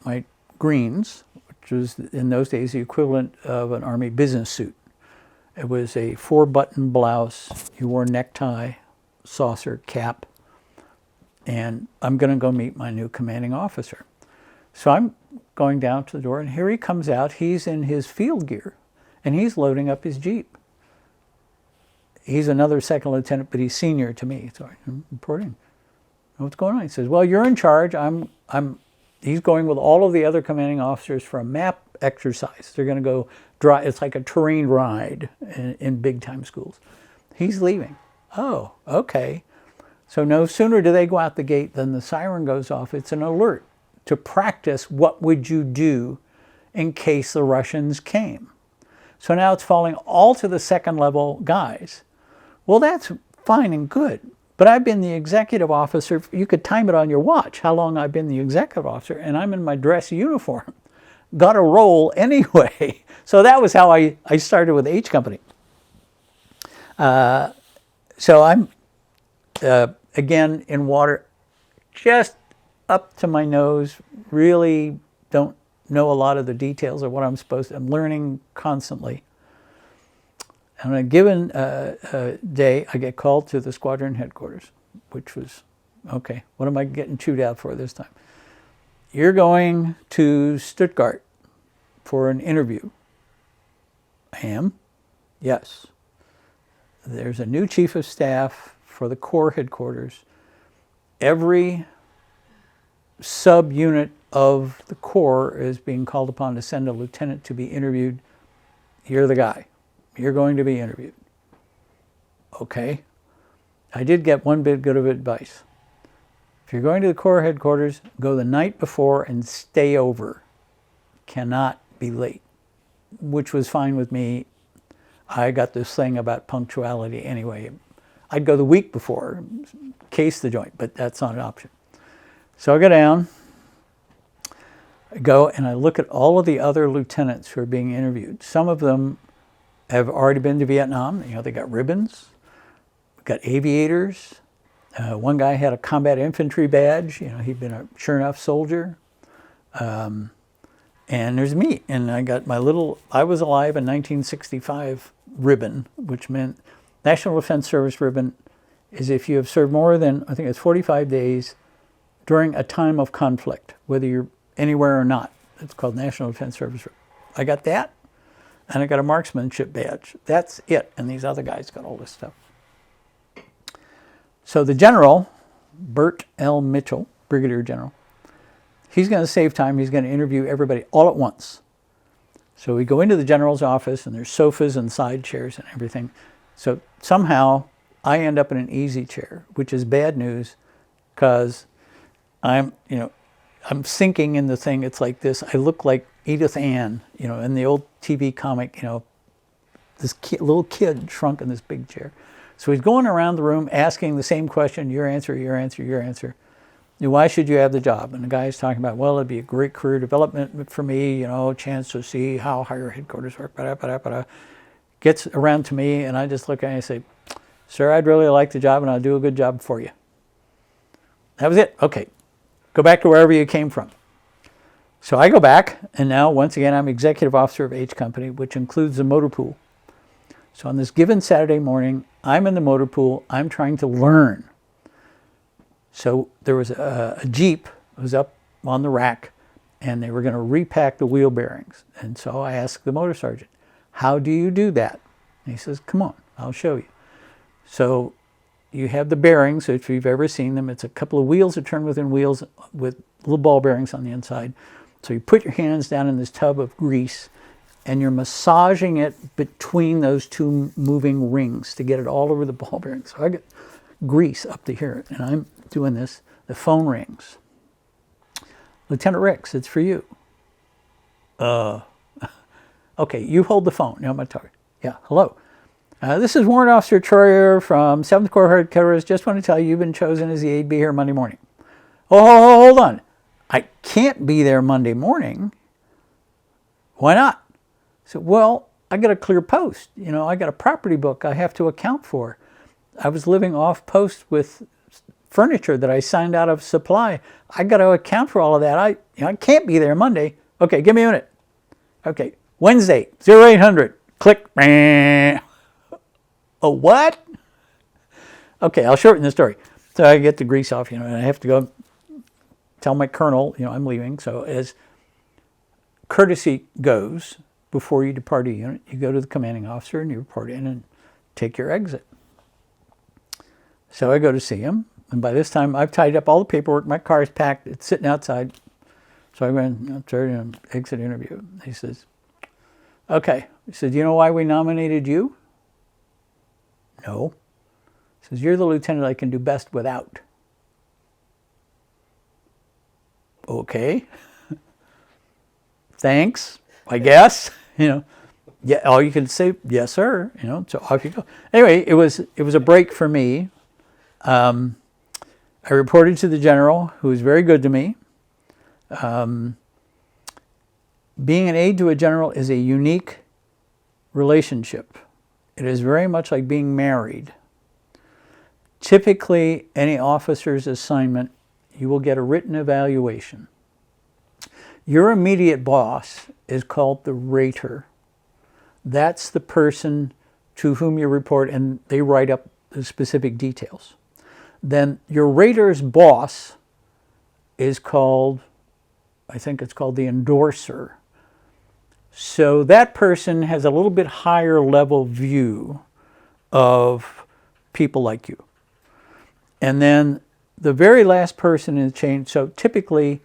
my greens, which was in those days the equivalent of an Army business suit. It was a 4-button blouse. You wore necktie, saucer, cap, and I'm going to go meet my new commanding officer. So I'm going down to the door, and here he comes out. He's in his field gear, and he's loading up his Jeep. He's another 2nd lieutenant, but he's senior to me. So I'm reporting. What's going on? He says, well, you're in charge. He's going with all of the other commanding officers for a map exercise. They're going to go drive. It's like a terrain ride in big time schools. He's leaving. Oh, okay. So no sooner do they go out the gate than the siren goes off. It's an alert to practice what would you do in case the Russians came. So now it's falling all to the second level guys. Well, that's fine and good. But I've been the executive officer. You could time it on your watch how long I've been the executive officer, and I'm in my dress uniform. Got to roll anyway. So that was how I started with H Company. So I'm, again, in water, just up to my nose, really don't know a lot of the details of what I'm supposed to. I'm learning constantly. On a given day, I get called to the squadron headquarters, which was, okay, what am I getting chewed out for this time? You're going to Stuttgart for an interview. I am? Yes. There's a new chief of staff for the Corps headquarters. Every subunit of the Corps is being called upon to send a lieutenant to be interviewed. You're the guy. You're going to be interviewed. Okay. I did get one bit good of advice. If you're going to the Corps headquarters, go the night before and stay over. Cannot be late, which was fine with me. I got this thing about punctuality anyway. I'd go the week before, case the joint, but that's not an option. So I go down, I go and I look at all of the other lieutenants who are being interviewed. Some of them have already been to Vietnam. You know, they got ribbons, got aviators. One guy had a combat infantry badge. You know, he'd been a sure enough soldier. And there's me, and I got my little, I was alive in 1965 ribbon, which meant National Defense Service ribbon is if you have served more than, I think it's 45 days during a time of conflict, whether you're anywhere or not. It's called National Defense Service ribbon. I got that, and I got a marksmanship badge. That's it, and these other guys got all this stuff. So the general, Bert L. Mitchell, Brigadier General, he's going to save time. He's going to interview everybody all at once. So we go into the general's office, and there's sofas and side chairs and everything. So somehow I end up in an easy chair, which is bad news because I'm sinking in the thing. It's like this. I look like Edith Ann, in the old TV comic, this little kid shrunk in this big chair. So he's going around the room asking the same question, your answer, your answer, your answer. Why should you have the job? And the guy's talking about, well, it'd be a great career development for me, a chance to see how higher headquarters work, Gets around to me, and I just look at him and say, sir, I'd really like the job, and I'll do a good job for you. That was it. Okay. Go back to wherever you came from. So I go back, and now, once again, I'm executive officer of H Company, which includes the motor pool. So on this given Saturday morning, I'm in the motor pool. I'm trying to learn. So there was a Jeep that was up on the rack, and they were going to repack the wheel bearings. And so I asked the motor sergeant, how do you do that? And he says, come on, I'll show you. So you have the bearings, if you've ever seen them. It's a couple of wheels that turn within wheels with little ball bearings on the inside. So you put your hands down in this tub of grease, and you're massaging it between those two moving rings to get it all over the ball bearings. So I get grease up to here, and I'm doing this. The phone rings. Lieutenant Ricks, it's for you. Okay, you hold the phone. Now I'm going to talk. Yeah, hello. This is Warrant Officer Troyer from 7th Corps Headquarters. Just want to tell you, you've been chosen as the aide. Be here Monday morning. Oh, hold on. I can't be there Monday morning. Why not? I said, well, I got a clear post. I got a property book I have to account for. I was living off post with furniture that I signed out of supply. I got to account for all of that. I can't be there Monday. Okay, give me a minute. Okay, Wednesday, 0800, click. Oh, what? Okay, I'll shorten the story. So I get the grease off, and I have to go tell my colonel, I'm leaving. So as courtesy goes, before you depart a unit, you go to the commanding officer and you report in and take your exit. So I go to see him, and by this time I've tied up all the paperwork. My car's packed. It's sitting outside. So I went up there and exit interview. He says, okay. He said, do you know why we nominated you? No. He Says, you're the lieutenant I can do best without. Okay. Thanks, I guess. Yeah, all you can say, yes, sir. So off you go. Anyway, it was a break for me. I reported to the general, who was very good to me. Being an aide to a general is a unique relationship. It is very much like being married. Typically, any officer's assignment, you will get a written evaluation. Your immediate boss is called the rater. That's the person to whom you report, and they write up the specific details. Then your rater's boss is called, I think it's called the endorser. So that person has a little bit higher level view of people like you. And then the very last person in the chain, so typically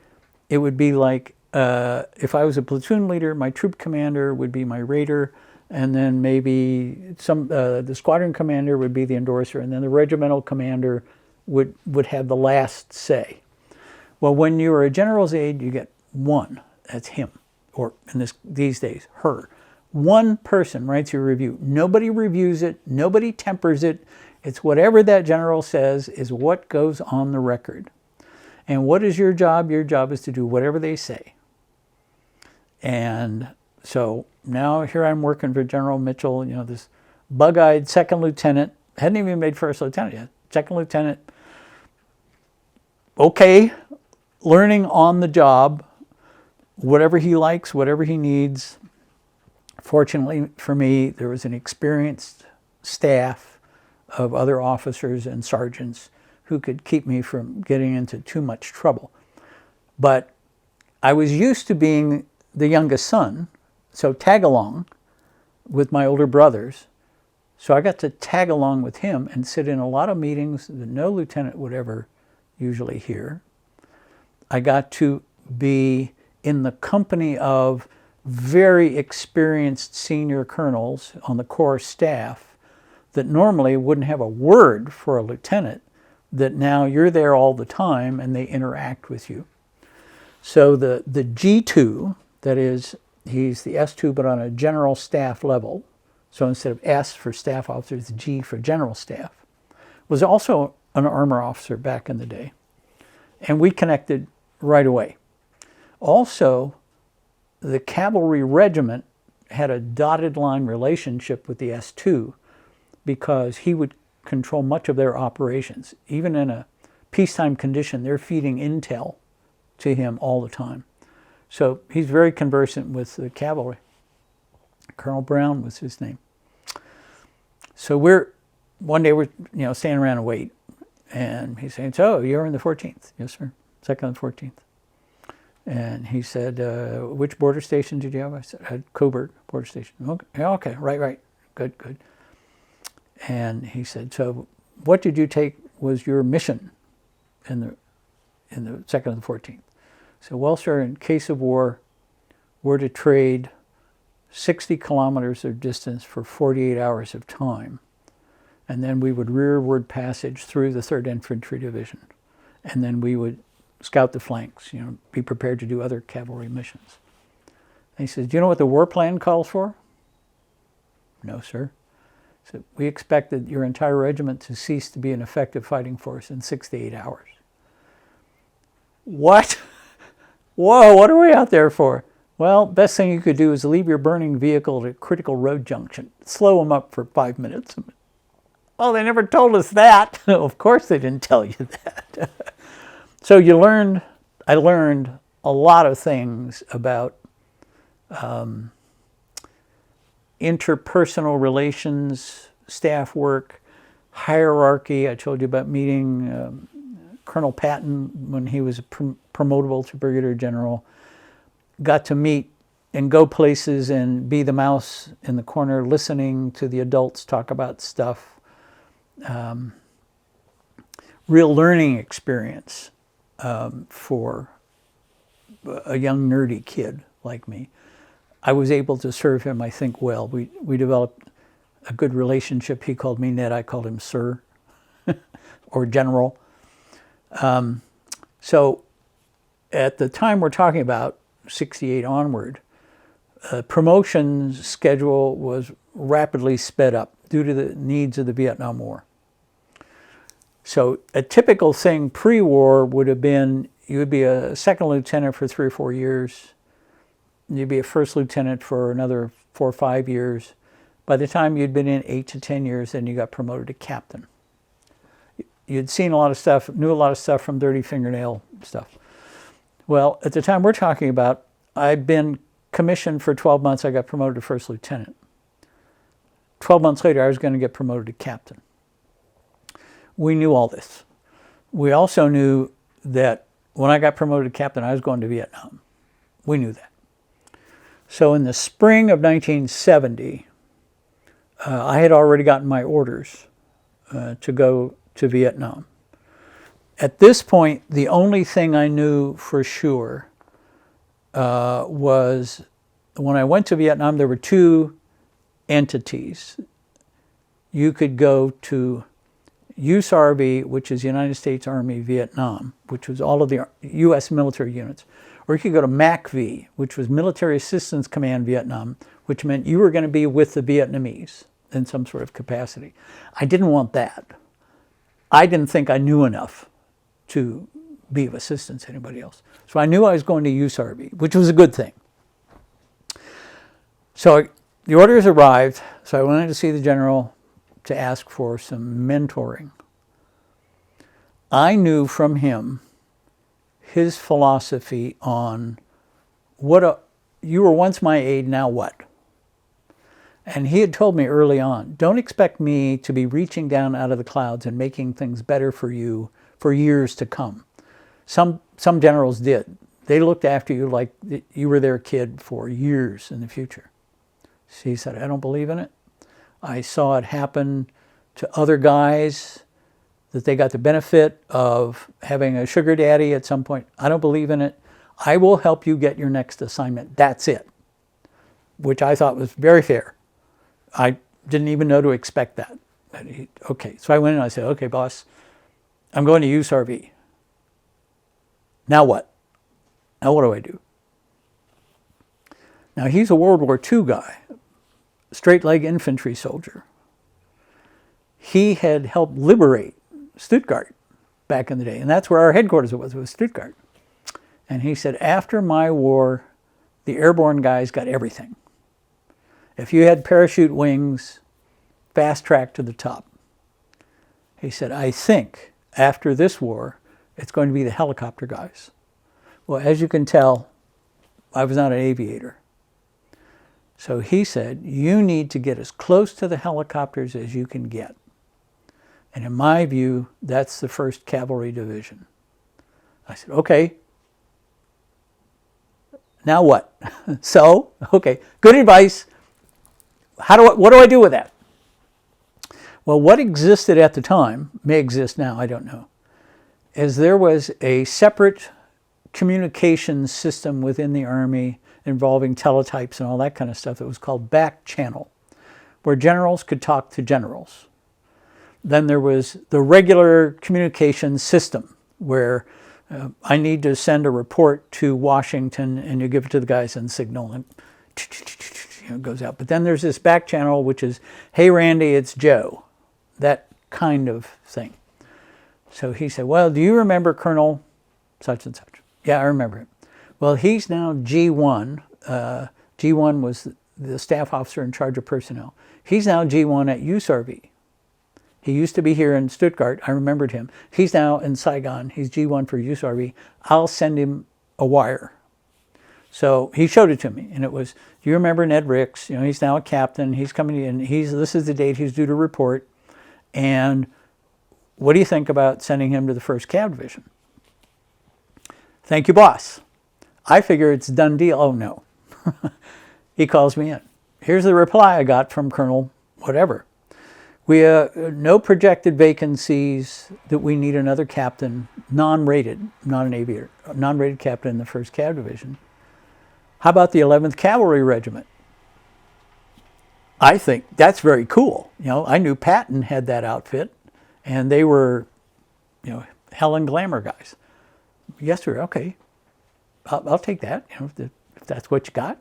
it would be like, if I was a platoon leader, my troop commander would be my rater, and then maybe the squadron commander would be the endorser, and then the regimental commander would have the last say. Well, when you're a general's aide, you get one. That's him, or these days, her. One person writes your review. Nobody reviews it. Nobody tempers it. It's whatever that general says is what goes on the record. And what is your job? Your job is to do whatever they say. And so now here I'm working for General Mitchell, this bug-eyed second lieutenant, hadn't even made first lieutenant yet, second lieutenant. Okay, learning on the job, whatever he likes, whatever he needs. Fortunately for me, there was an experienced staff of other officers and sergeants who could keep me from getting into too much trouble. But I was used to being the youngest son, so tag along with my older brothers. So I got to tag along with him and sit in a lot of meetings that no lieutenant would ever usually hear. I got to be in the company of very experienced senior colonels on the Corps staff that normally wouldn't have a word for a lieutenant, that now you're there all the time and they interact with you. So the G2, that is, he's the S2 but on a general staff level, so instead of S for staff officers, G for general staff, was also an armor officer back in the day. And we connected right away. Also, the cavalry regiment had a dotted line relationship with the S2 because he would control much of their operations. Even in a peacetime condition, they're feeding intel to him all the time. So he's very conversant with the cavalry. Colonel Brown was his name. So one day we're standing around and wait, and he's saying, so you're in the 14th? Yes, sir. Second and 14th. And he said, which border station did you have? I said, I had Coburg border station. Okay, right. Good. And he said, so what did you take was your mission in the second and the 14th? So, well, sir, in case of war, we're to trade 60 kilometers of distance for 48 hours of time. And then we would rearward passage through the 3rd Infantry Division. And then we would scout the flanks, be prepared to do other cavalry missions. And he says, do you know what the war plan calls for? No, sir. So we expected your entire regiment to cease to be an effective fighting force in 6 to 8 hours. What? Whoa, what are we out there for? Well, best thing you could do is leave your burning vehicle at a critical road junction. Slow them up for 5 minutes. Oh, they never told us that. Of course they didn't tell you that. So I learned a lot of things about interpersonal relations, staff work, hierarchy. I told you about meeting Colonel Patton when he was promotable to Brigadier General. Got to meet and go places and be the mouse in the corner listening to the adults talk about stuff. Real learning experience for a young nerdy kid like me. I was able to serve him, I think, well. We developed a good relationship. He called me Ned, I called him Sir. or general. So at the time we're talking about, 68 onward, promotion schedule was rapidly sped up due to the needs of the Vietnam War. So a typical thing pre-war would have been you would be a second lieutenant for 3 or 4 years. You'd be a first lieutenant for another 4 or 5 years. By the time you'd been in 8 to 10 years, then you got promoted to captain. You'd seen a lot of stuff, knew a lot of stuff from dirty fingernail stuff. Well, at the time we're talking about, I'd been commissioned for 12 months. I got promoted to first lieutenant. 12 months later, I was going to get promoted to captain. We knew all this. We also knew that when I got promoted to captain, I was going to Vietnam. We knew that. So in the spring of 1970, I had already gotten my orders to go to Vietnam. At this point, the only thing I knew for sure was when I went to Vietnam, there were 2 entities. You could go to USARV, which is United States Army Vietnam, which was all of the U.S. military units. Or you could go to MACV, which was Military Assistance Command Vietnam, which meant you were going to be with the Vietnamese in some sort of capacity. I didn't want that. I didn't think I knew enough to be of assistance to anybody else. So I knew I was going to USARV, which was a good thing. So the orders arrived, so I went in to see the general to ask for some mentoring. I knew from him his philosophy on you were once my aide, now what? And he had told me early on, don't expect me to be reaching down out of the clouds and making things better for you for years to come. Some generals did. They looked after you like you were their kid for years in the future. So he said, I don't believe in it. I saw it happen to other guys, that they got the benefit of having a sugar daddy at some point. I don't believe in it. I will help you get your next assignment. That's it. Which I thought was very fair. I didn't even know to expect that. Okay, so I went in and I said, okay, boss, I'm going to USARV. Now what? Now what do I do? Now he's a World War II guy, straight leg infantry soldier. He had helped liberate Stuttgart back in the day, and that's where our headquarters was Stuttgart. And he said, after my war, the airborne guys got everything. If you had parachute wings, fast track to the top. He said, I think after this war, it's going to be the helicopter guys. Well, as you can tell, I was not an aviator. So he said, you need to get as close to the helicopters as you can get. And in my view, that's the 1st Cavalry Division. I said, okay. Now what? So, okay, good advice. What do I do with that? Well, what existed at the time, may exist now, I don't know, is there was a separate communication system within the Army involving teletypes and all that kind of stuff that was called back channel, where generals could talk to generals. Then there was the regular communication system where I need to send a report to Washington and you give it to the guys in Signal and it goes out. But then there's this back channel which is, hey Randy, it's Joe. That kind of thing. So he said, well, do you remember Colonel such and such? Yeah, I remember him. Well, he's now G1. G1 was the staff officer in charge of personnel. He's now G1 at USARV. He used to be here in Stuttgart. I remembered him. He's now in Saigon. He's G1 for USARV. I'll send him a wire. So he showed it to me, and it was, do you remember Ned Ricks? You know, he's now a captain. He's coming in. This is the date he's due to report. And what do you think about sending him to the 1st Cav Division? Thank you, boss. I figure it's a done deal. Oh, no. He calls me in. Here's the reply I got from Colonel whatever. We have no projected vacancies that we need another captain, non-rated, not an aviator, non-rated captain in the 1st Cav Division. How about the 11th Cavalry Regiment? I think that's very cool. You know, I knew Patton had that outfit, and they were hell and glamour guys. Yes, sir. Okay, I'll take that. If that's what you got,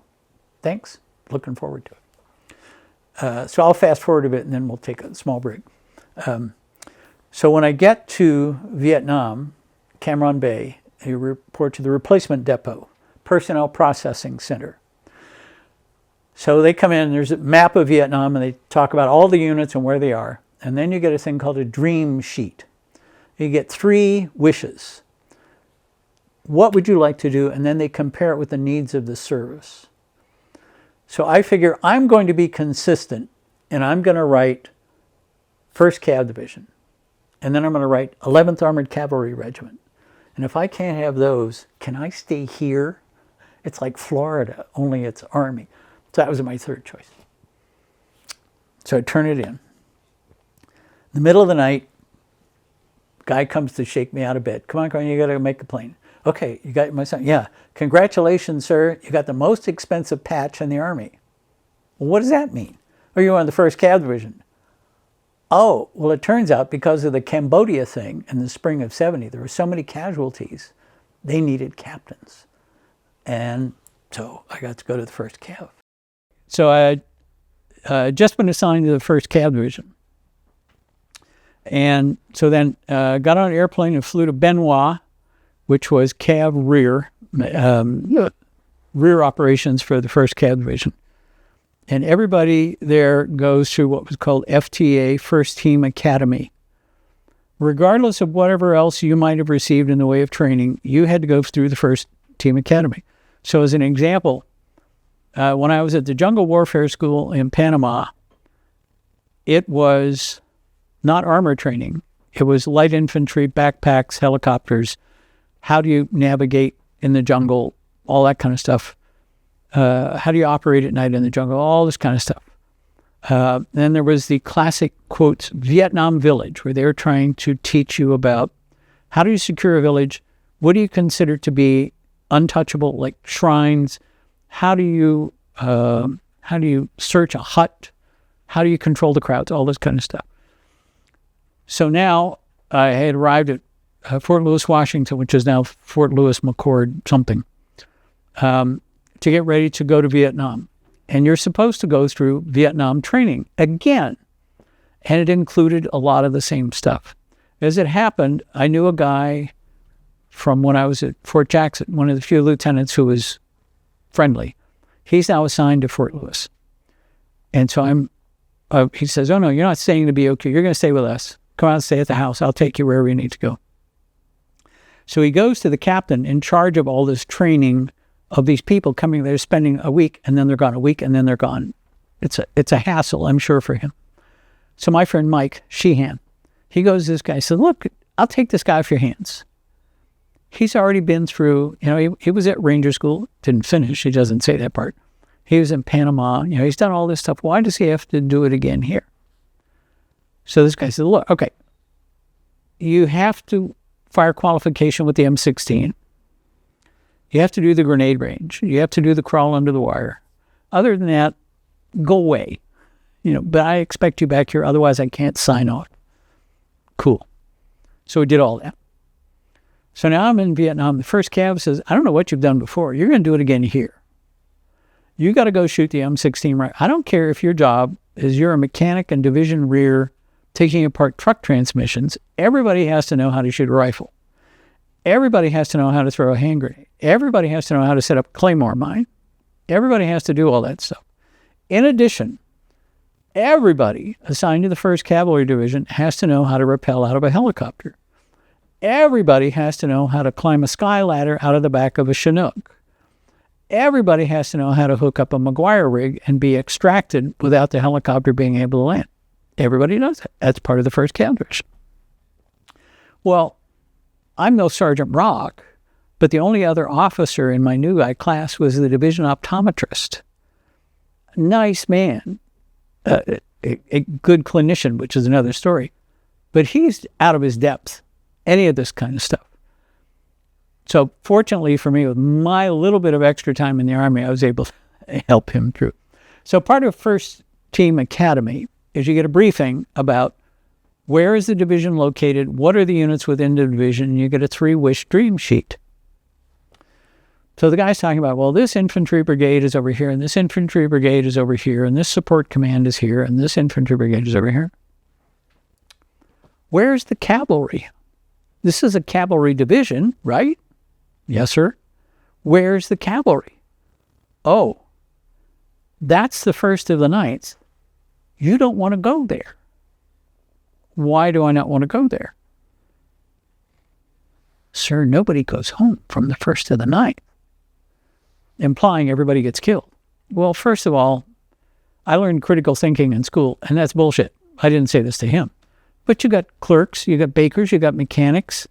thanks. Looking forward to it. So I'll fast forward a bit, and then we'll take a small break. So when I get to Vietnam, Cam Ranh Bay, I report to the replacement depot, Personnel Processing Center. So they come in, there's a map of Vietnam, and they talk about all the units and where they are. And then you get a thing called a dream sheet. You get 3 wishes. What would you like to do? And then they compare it with the needs of the service. So I figure I'm going to be consistent, and I'm going to write 1st Cav Division. And then I'm going to write 11th Armored Cavalry Regiment. And if I can't have those, can I stay here? It's like Florida, only it's Army. So that was my 3rd choice. So I turn it in. In the middle of the night, guy comes to shake me out of bed. Come on, you got to make a plane. Okay, you got my son. Yeah, congratulations, sir. You got the most expensive patch in the Army. Well, what does that mean? Oh, you're on the 1st Cav Division. Oh, well, it turns out because of the Cambodia thing in the spring of 70, there were so many casualties, they needed captains. And so I got to go to the 1st Cav. So I had just been assigned to the 1st Cav Division. And so then got on an airplane and flew to Benoit, which was Cav rear, rear operations for the 1st Cav Division. And everybody there goes through what was called FTA, First Team Academy. Regardless of whatever else you might have received in the way of training, you had to go through the First Team Academy. So as an example, when I was at the Jungle Warfare School in Panama, it was not armor training. It was light infantry, backpacks, helicopters. How do you navigate in the jungle? All that kind of stuff. How do you operate at night in the jungle? All this kind of stuff. Then there was the classic, quotes, Vietnam village, where they were trying to teach you about how do you secure a village? What do you consider to be untouchable, like shrines? How do you search a hut? How do you control the crowds? All this kind of stuff. So now I had arrived at Fort Lewis, Washington, which is now Fort Lewis McChord something, to get ready to go to Vietnam. And you're supposed to go through Vietnam training again. And it included a lot of the same stuff. As it happened, I knew a guy from when I was at Fort Jackson, one of the few lieutenants who was friendly. He's now assigned to Fort Lewis. And so he says, oh no, you're not staying to BOQ. You're going to stay with us. Come out and stay at the house. I'll take you wherever you need to go. So he goes to the captain in charge of all this training of these people coming there, spending a week, and then they're gone, a week, and then they're gone. It's a hassle, I'm sure, for him. So my friend Mike Sheehan, he goes to this guy, says, look, I'll take this guy off your hands. He's already been through, he was at Ranger School, didn't finish, he doesn't say that part. He was in Panama, he's done all this stuff. Why does he have to do it again here? So this guy said, look, okay, you have to fire qualification with the M16. You have to do the grenade range. You have to do the crawl under the wire. Other than that, go away. But I expect you back here, otherwise I can't sign off. Cool. So we did all that. So now I'm in Vietnam. The 1st Cav says, I don't know what you've done before. You're going to do it again here. You got to go shoot the M16 right. I don't care if your job is you're a mechanic in division rear taking apart truck transmissions. Everybody has to know how to shoot a rifle. Everybody has to know how to throw a hand grenade. Everybody has to know how to set up a claymore mine. Everybody has to do all that stuff. In addition, everybody assigned to the 1st Cavalry Division has to know how to rappel out of a helicopter. Everybody has to know how to climb a sky ladder out of the back of a Chinook. Everybody has to know how to hook up a McGuire rig and be extracted without the helicopter being able to land. Everybody knows that. That's part of the 1st Cav Division. Well, I'm no Sergeant Rock, but the only other officer in my new guy class was the division optometrist. Nice man, a good clinician, which is another story. But he's out of his depth, any of this kind of stuff. So fortunately for me, with my little bit of extra time in the Army, I was able to help him through. So part of First Team Academy is you get a briefing about Where is the division located? What are the units within the division? And you get a 3-wish dream sheet. So the guy's talking about, well, this infantry brigade is over here, and this infantry brigade is over here, and this support command is here, and this infantry brigade is over here. Where's the cavalry? This is a cavalry division, right? Yes, sir. Where's the cavalry? Oh, that's the 1st of the 9th. You don't want to go there. Why do I not want to go there? Sir, nobody goes home from the 1st to the 9th, implying everybody gets killed. Well, first of all, I learned critical thinking in school, and that's bullshit. I didn't say this to him. But you got clerks, you got bakers, you got mechanics.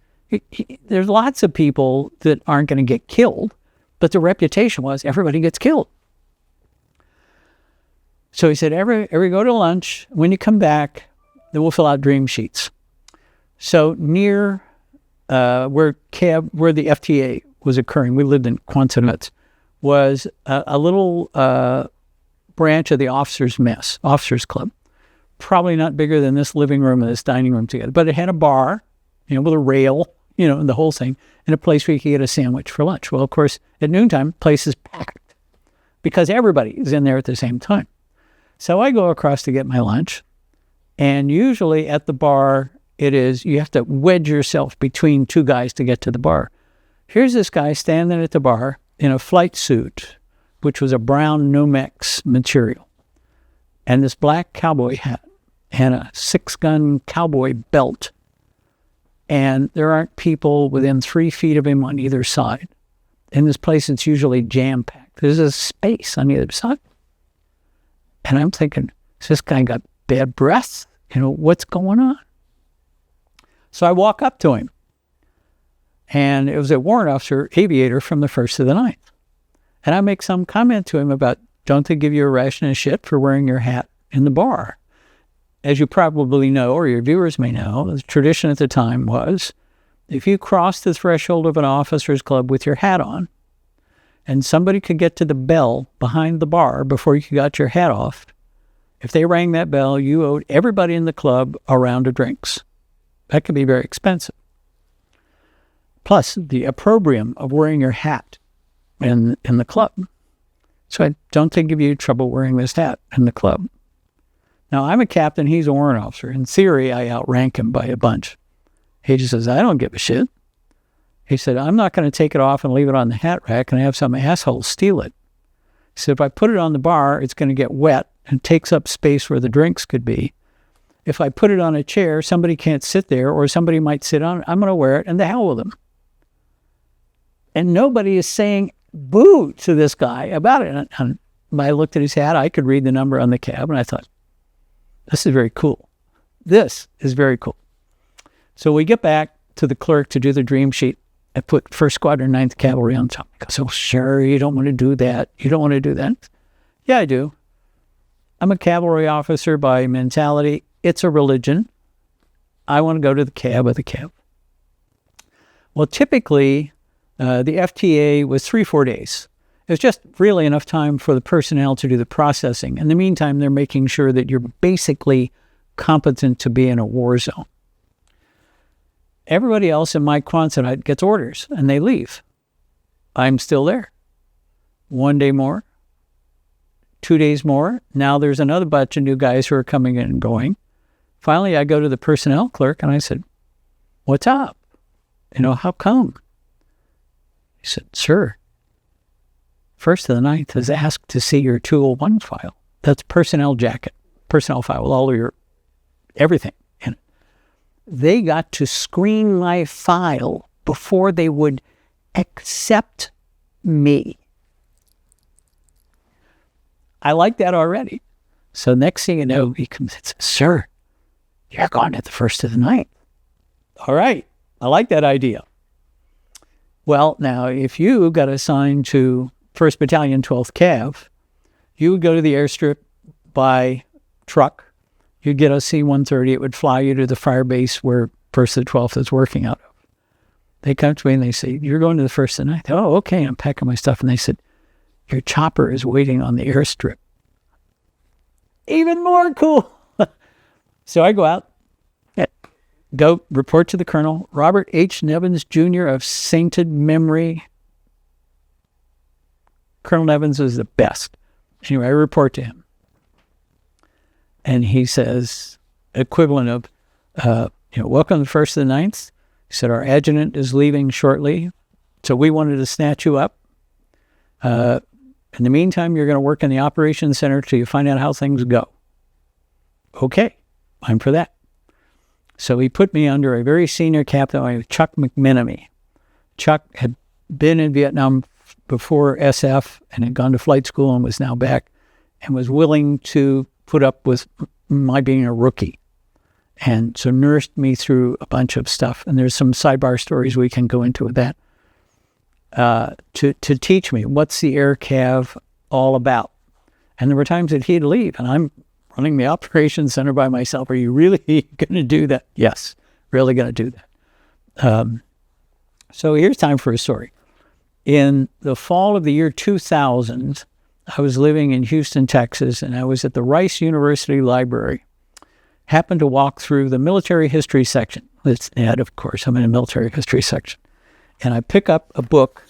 There's lots of people that aren't going to get killed, but the reputation was everybody gets killed. So he said, every go to lunch, when you come back, then we'll fill out dream sheets. So near where the FTA was occurring, we lived in Quonset, was a little branch of the officers' mess, officers' club. Probably not bigger than this living room and this dining room together, but it had a bar, with a rail, and the whole thing, and a place where you could get a sandwich for lunch. Well, of course, at noontime, place is packed because everybody is in there at the same time. So I go across to get my lunch, and usually at the bar, you have to wedge yourself between 2 guys to get to the bar. Here's this guy standing at the bar in a flight suit, which was a brown Nomex material, and this black cowboy hat, and a 6-gun cowboy belt. And there aren't people within 3 feet of him on either side. In this place, it's usually jam-packed. There's a space on either side. And I'm thinking, has this guy got bad breath? What's going on? So I walk up to him. And it was a warrant officer, aviator from the 1st to the 9th. And I make some comment to him about, don't they give you a ration of shit for wearing your hat in the bar? As you probably know, or your viewers may know, the tradition at the time was, if you crossed the threshold of an officer's club with your hat on, and somebody could get to the bell behind the bar before you got your hat off, if they rang that bell, you owed everybody in the club a round of drinks. That could be very expensive. Plus, the opprobrium of wearing your hat in the club. So don't they give you trouble wearing this hat in the club? Now, I'm a captain, he's a warrant officer. In theory, I outrank him by a bunch. He just says, I don't give a shit. He said, I'm not going to take it off and leave it on the hat rack and have some asshole steal it. He said, if I put it on the bar, it's going to get wet and takes up space where the drinks could be. If I put it on a chair, somebody can't sit there, or somebody might sit on it. I'm going to wear it, and the hell with them. And nobody is saying boo to this guy about it. And I looked at his hat. I could read the number on the cab, and I thought, this is very cool. This is very cool. So we get back to the clerk to do the dream sheet. I put 1st Squadron, 9th Cavalry on top. He goes, oh, sure, you don't want to do that. You don't want to do that? Yeah, I do. I'm a cavalry officer by mentality. It's a religion. I want to go to the cab of the cab. Well, typically, the FTA was 3-4 days. It was just really enough time for the personnel to do the processing. In the meantime, they're making sure that you're basically competent to be in a war zone. Everybody else in my Quonset gets orders, and they leave. I'm still there. 1 day more, 2 days more. Now there's another batch of new guys who are coming in and going. Finally, I go to the personnel clerk, and I said, what's up? How come? He said, sir, 1st to the 9th has asked to see your 201 file. That's personnel jacket, personnel file, with all of your everything in it. They got to screen my file before they would accept me. I like that already. So next thing you know, he comes and says, sir, you're going to the 1st to the 9th. All right. I like that idea. Well, now, if you got assigned to 1st Battalion, 12th Cav, you would go to the airstrip by truck. You'd get a C-130. It would fly you to the fire base where 1st to the 12th is working out of. They come to me and they say, you're going to the 1st to the 9th. Oh, okay. I'm packing my stuff. And they said, your chopper is waiting on the airstrip. Even more cool. So I go out at go report to the colonel. Robert H. Nevins, Jr. of sainted memory. Colonel Nevins was the best. Anyway, I report to him. And he says, equivalent of, welcome to the 1st of the 9th. He said, our adjutant is leaving shortly, so we wanted to snatch you up. In the meantime, you're going to work in the operations center till you find out how things go. Okay, I'm for that. So he put me under a very senior captain, Chuck McMenemy. Chuck had been in Vietnam before SF and had gone to flight school and was now back and was willing to put up with my being a rookie. And so nursed me through a bunch of stuff. And there's some sidebar stories we can go into with that. To teach me what's the Air Cav all about. And there were times that he'd leave and I'm running the operations center by myself. Are you really going to do that? Yes, really going to do that. So here's time for a story. In the fall of the year 2000, I was living in Houston, Texas, and I was at the Rice University Library. Happened to walk through the military history section. It's Ed, of course, I'm in a military history section. And I pick up a book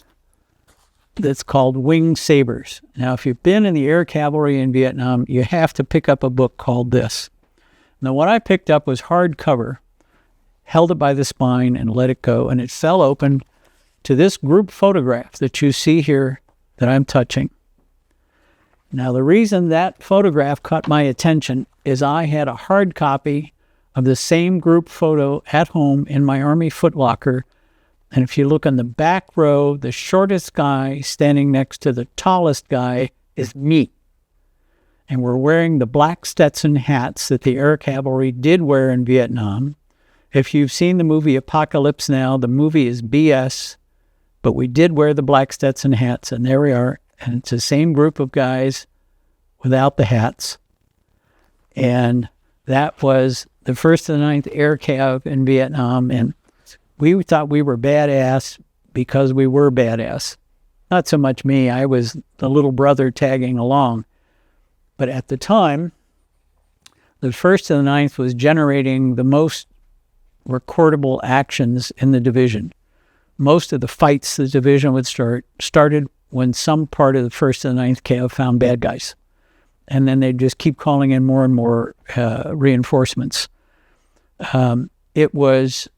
that's called Winged Sabers. Now, if you've been in the Air Cavalry in Vietnam, you have to pick up a book called this. Now, what I picked up was hardcover, held it by the spine and let it go, and it fell open to this group photograph that you see here that I'm touching. Now, the reason that photograph caught my attention is I had a hard copy of the same group photo at home in my Army footlocker. And if you look on the back row, the shortest guy standing next to the tallest guy is me. And we're wearing the black Stetson hats that the Air Cavalry did wear in Vietnam. If you've seen the movie Apocalypse Now, the movie is BS, but we did wear the black Stetson hats, and there we are. And it's the same group of guys without the hats. And that was the 1st of the 9th Air Cav in Vietnam, and we thought we were badass because we were badass. Not so much me. I was the little brother tagging along. But at the time, the 1st of the 9th was generating the most recordable actions in the division. Most of the fights the division would started when some part of the 1st of the 9th Cav found bad guys. And then they'd just keep calling in more and more reinforcements. It was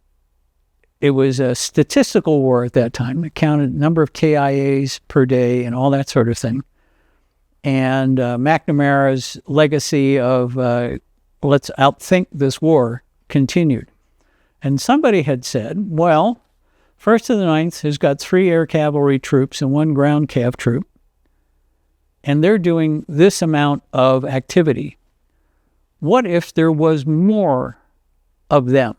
a statistical war at that time. It counted number of KIAs per day and all that sort of thing. And McNamara's legacy of let's outthink this war continued. And somebody had said, well, 1st of the 9th has got 3 air cavalry troops and 1 ground cav troop. And they're doing this amount of activity. What if there was more of them?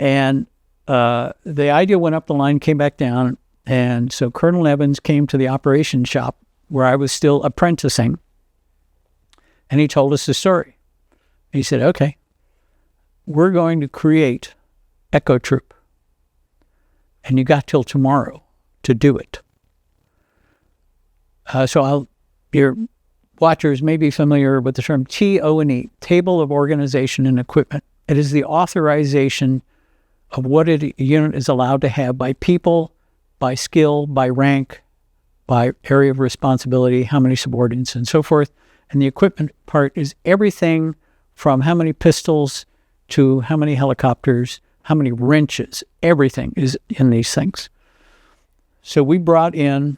And the idea went up the line, came back down, and so Colonel Nevins came to the operations shop where I was still apprenticing, and he told us the story. He said, okay, we're going to create Echo Troop, and you got till tomorrow to do it. Your watchers may be familiar with the term TO&E, Table of Organization and Equipment. It is the authorization of what a unit is allowed to have by people, by skill, by rank, by area of responsibility, how many subordinates, and so forth. And the equipment part is everything from how many pistols to how many helicopters, how many wrenches, everything is in these things. So we brought in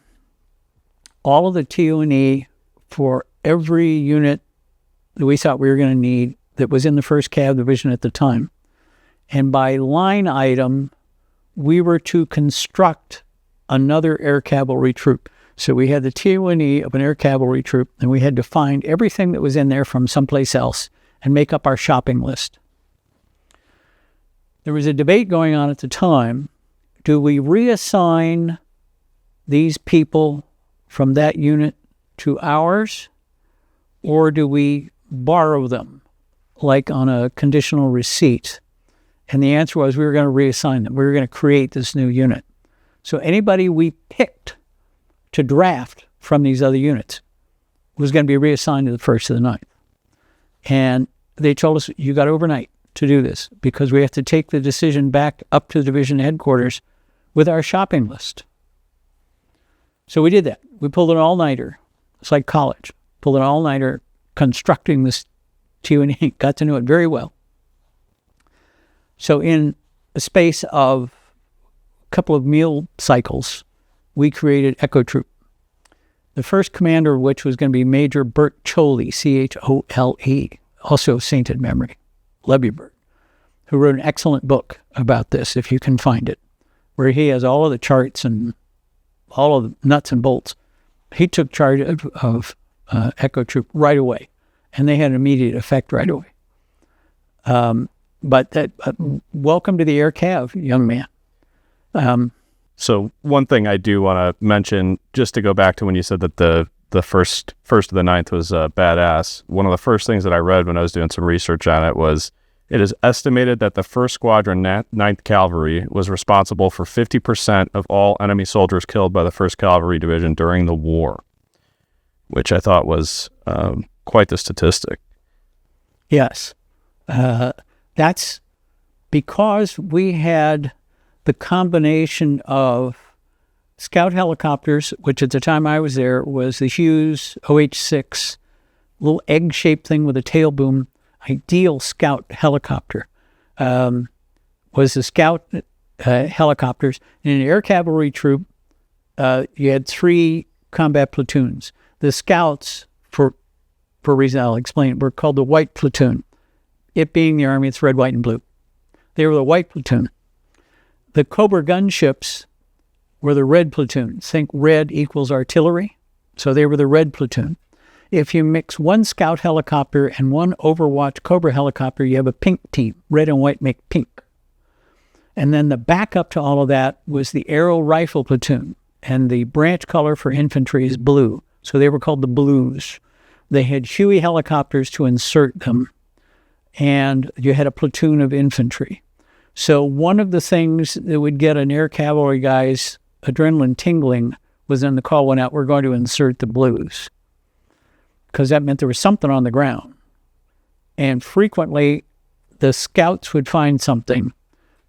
all of the TO&E for every unit that we thought we were going to need that was in the 1st Cav Division at the time. And by line item, we were to construct another air cavalry troop. So we had the TO&E of an air cavalry troop, and we had to find everything that was in there from someplace else and make up our shopping list. There was a debate going on at the time. Do we reassign these people from that unit to ours, or do we borrow them, like on a conditional receipt? And the answer was we were going to reassign them. We were going to create this new unit. So anybody we picked to draft from these other units was going to be reassigned to the 1st of the 9th. And they told us, you got overnight. to do this because we have to take the decision back up to the division headquarters with our shopping list. So we did that. We pulled an all-nighter. It's like college. Pulled an all-nighter constructing this T&E. Got to know it very well. So in the space of a couple of meal cycles, we created Echo Troop. The first commander of which was going to be Major Bert Chole, C-H-O-L-E, also of sainted memory. Love you, Bert, who wrote an excellent book about this, if you can find it, where he has all of the charts and all of the nuts and bolts. He took charge of Echo Troop right away, and they had an immediate effect right away. Welcome to the Air Cav, young man. So one thing I do want to mention, just to go back to when you said that the first of the ninth was badass, one of the first things that I read when I was doing some research on it was, it is estimated that the 1st Squadron 9th Cavalry was responsible for 50% of all enemy soldiers killed by the 1st Cavalry Division during the war, which I thought was quite the statistic. Yes. That's because we had the combination of scout helicopters, which at the time I was there was the Hughes OH-6, little egg-shaped thing with a tail boom, ideal scout helicopter, was the scout helicopters. In an air cavalry troop, you had 3 combat platoons. The scouts, for a reason I'll explain, were called the white platoon. It being the Army, it's red, white, and blue. They were the white platoon. The Cobra gunships were the red platoon. Think red equals artillery. So they were the red platoon. If you mix one scout helicopter and one Overwatch Cobra helicopter, you have a pink team. Red and white make pink. And then the backup to all of that was the Aero Rifle platoon. And the branch color for infantry is blue. So they were called the Blues. They had Huey helicopters to insert them. And you had a platoon of infantry. So one of the things that would get an air cavalry guy's adrenaline tingling was when the call went out, we're going to insert the Blues. Because that meant there was something on the ground. And frequently, the scouts would find something.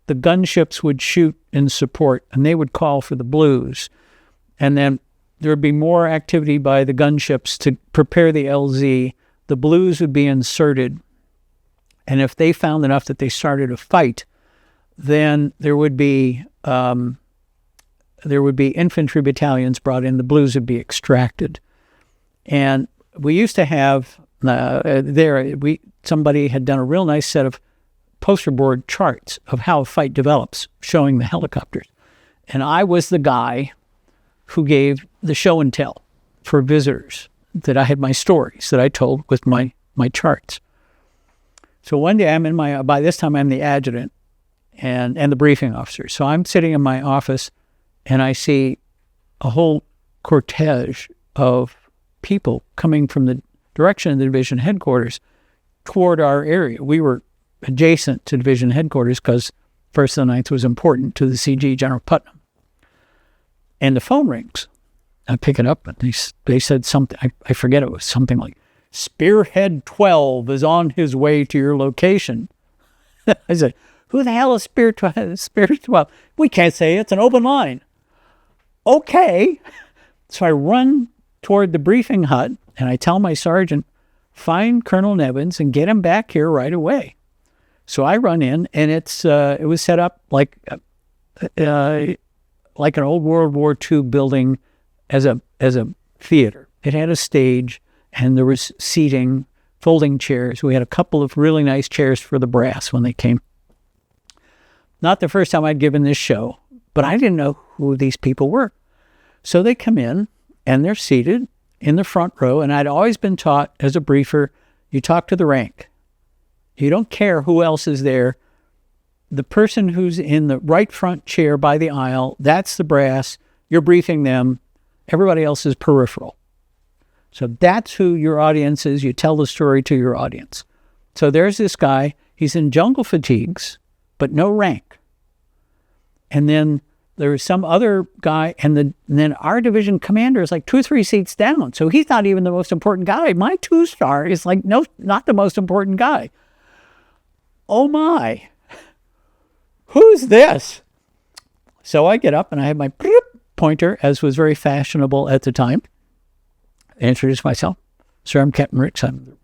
The gunships would shoot in support, and they would call for the Blues. And then there would be more activity by the gunships to prepare the LZ. The Blues would be inserted. And if they found enough that they started a fight, then there would be infantry battalions brought in. The Blues would be extracted. And we used to have somebody had done a real nice set of poster board charts of how a fight develops, showing the helicopters. And I was the guy who gave the show and tell for visitors, that I had my stories that I told with my charts. So one day by this time I'm the adjutant and the briefing officer. So I'm sitting in my office and I see a whole cortege of people coming from the direction of the division headquarters toward our area. We were adjacent to division headquarters because 1st of the 9th was important to the CG, General Putnam. And the phone rings. I pick it up and they said something, I forget, it was something like, Spearhead 12 is on his way to your location. I said, who the hell is Spearhead 12? We can't say, it's an open line. Okay. So I run toward the briefing hut and I tell my sergeant, find Colonel Nevins and get him back here right away. So I run in and it was set up like an old World War II building as a theater. It had a stage and there was seating, folding chairs. We had a couple of really nice chairs for the brass when they came. Not the first time I'd given this show, but I didn't know who these people were. So they come in and they're seated in the front row. And I'd always been taught as a briefer, you talk to the rank. You don't care who else is there. The person who's in the right front chair by the aisle, that's the brass. You're briefing them. Everybody else is peripheral. So that's who your audience is. You tell the story to your audience. So there's this guy. He's in jungle fatigues, but no rank. And then there was some other guy, and then our division commander is like 2 or 3 seats down. So he's not even the most important guy. My 2-star is like, no, not the most important guy. oh my, who's this? So I get up and I have my pointer, as was very fashionable at the time. I introduce myself. Sir, I'm Captain Ricks. I'm the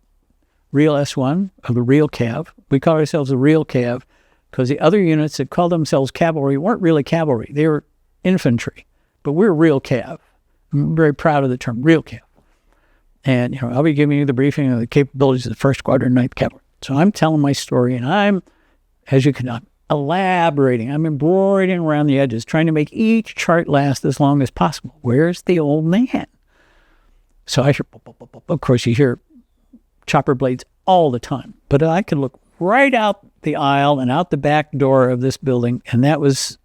real S1 of the real Cav. We call ourselves the real Cav because the other units that called themselves cavalry weren't really cavalry. They were infantry, but we're real Cav. I'm very proud of the term real Cav. And I'll be giving you the briefing of the capabilities of the 1st Squadron, 9th Cavalry. So I'm telling my story, and I'm, as you can elaborating. I'm embroidering around the edges, trying to make each chart last as long as possible. Where's the old man? So I hear, of course, you hear chopper blades all the time. But I could look right out the aisle and out the back door of this building, and that was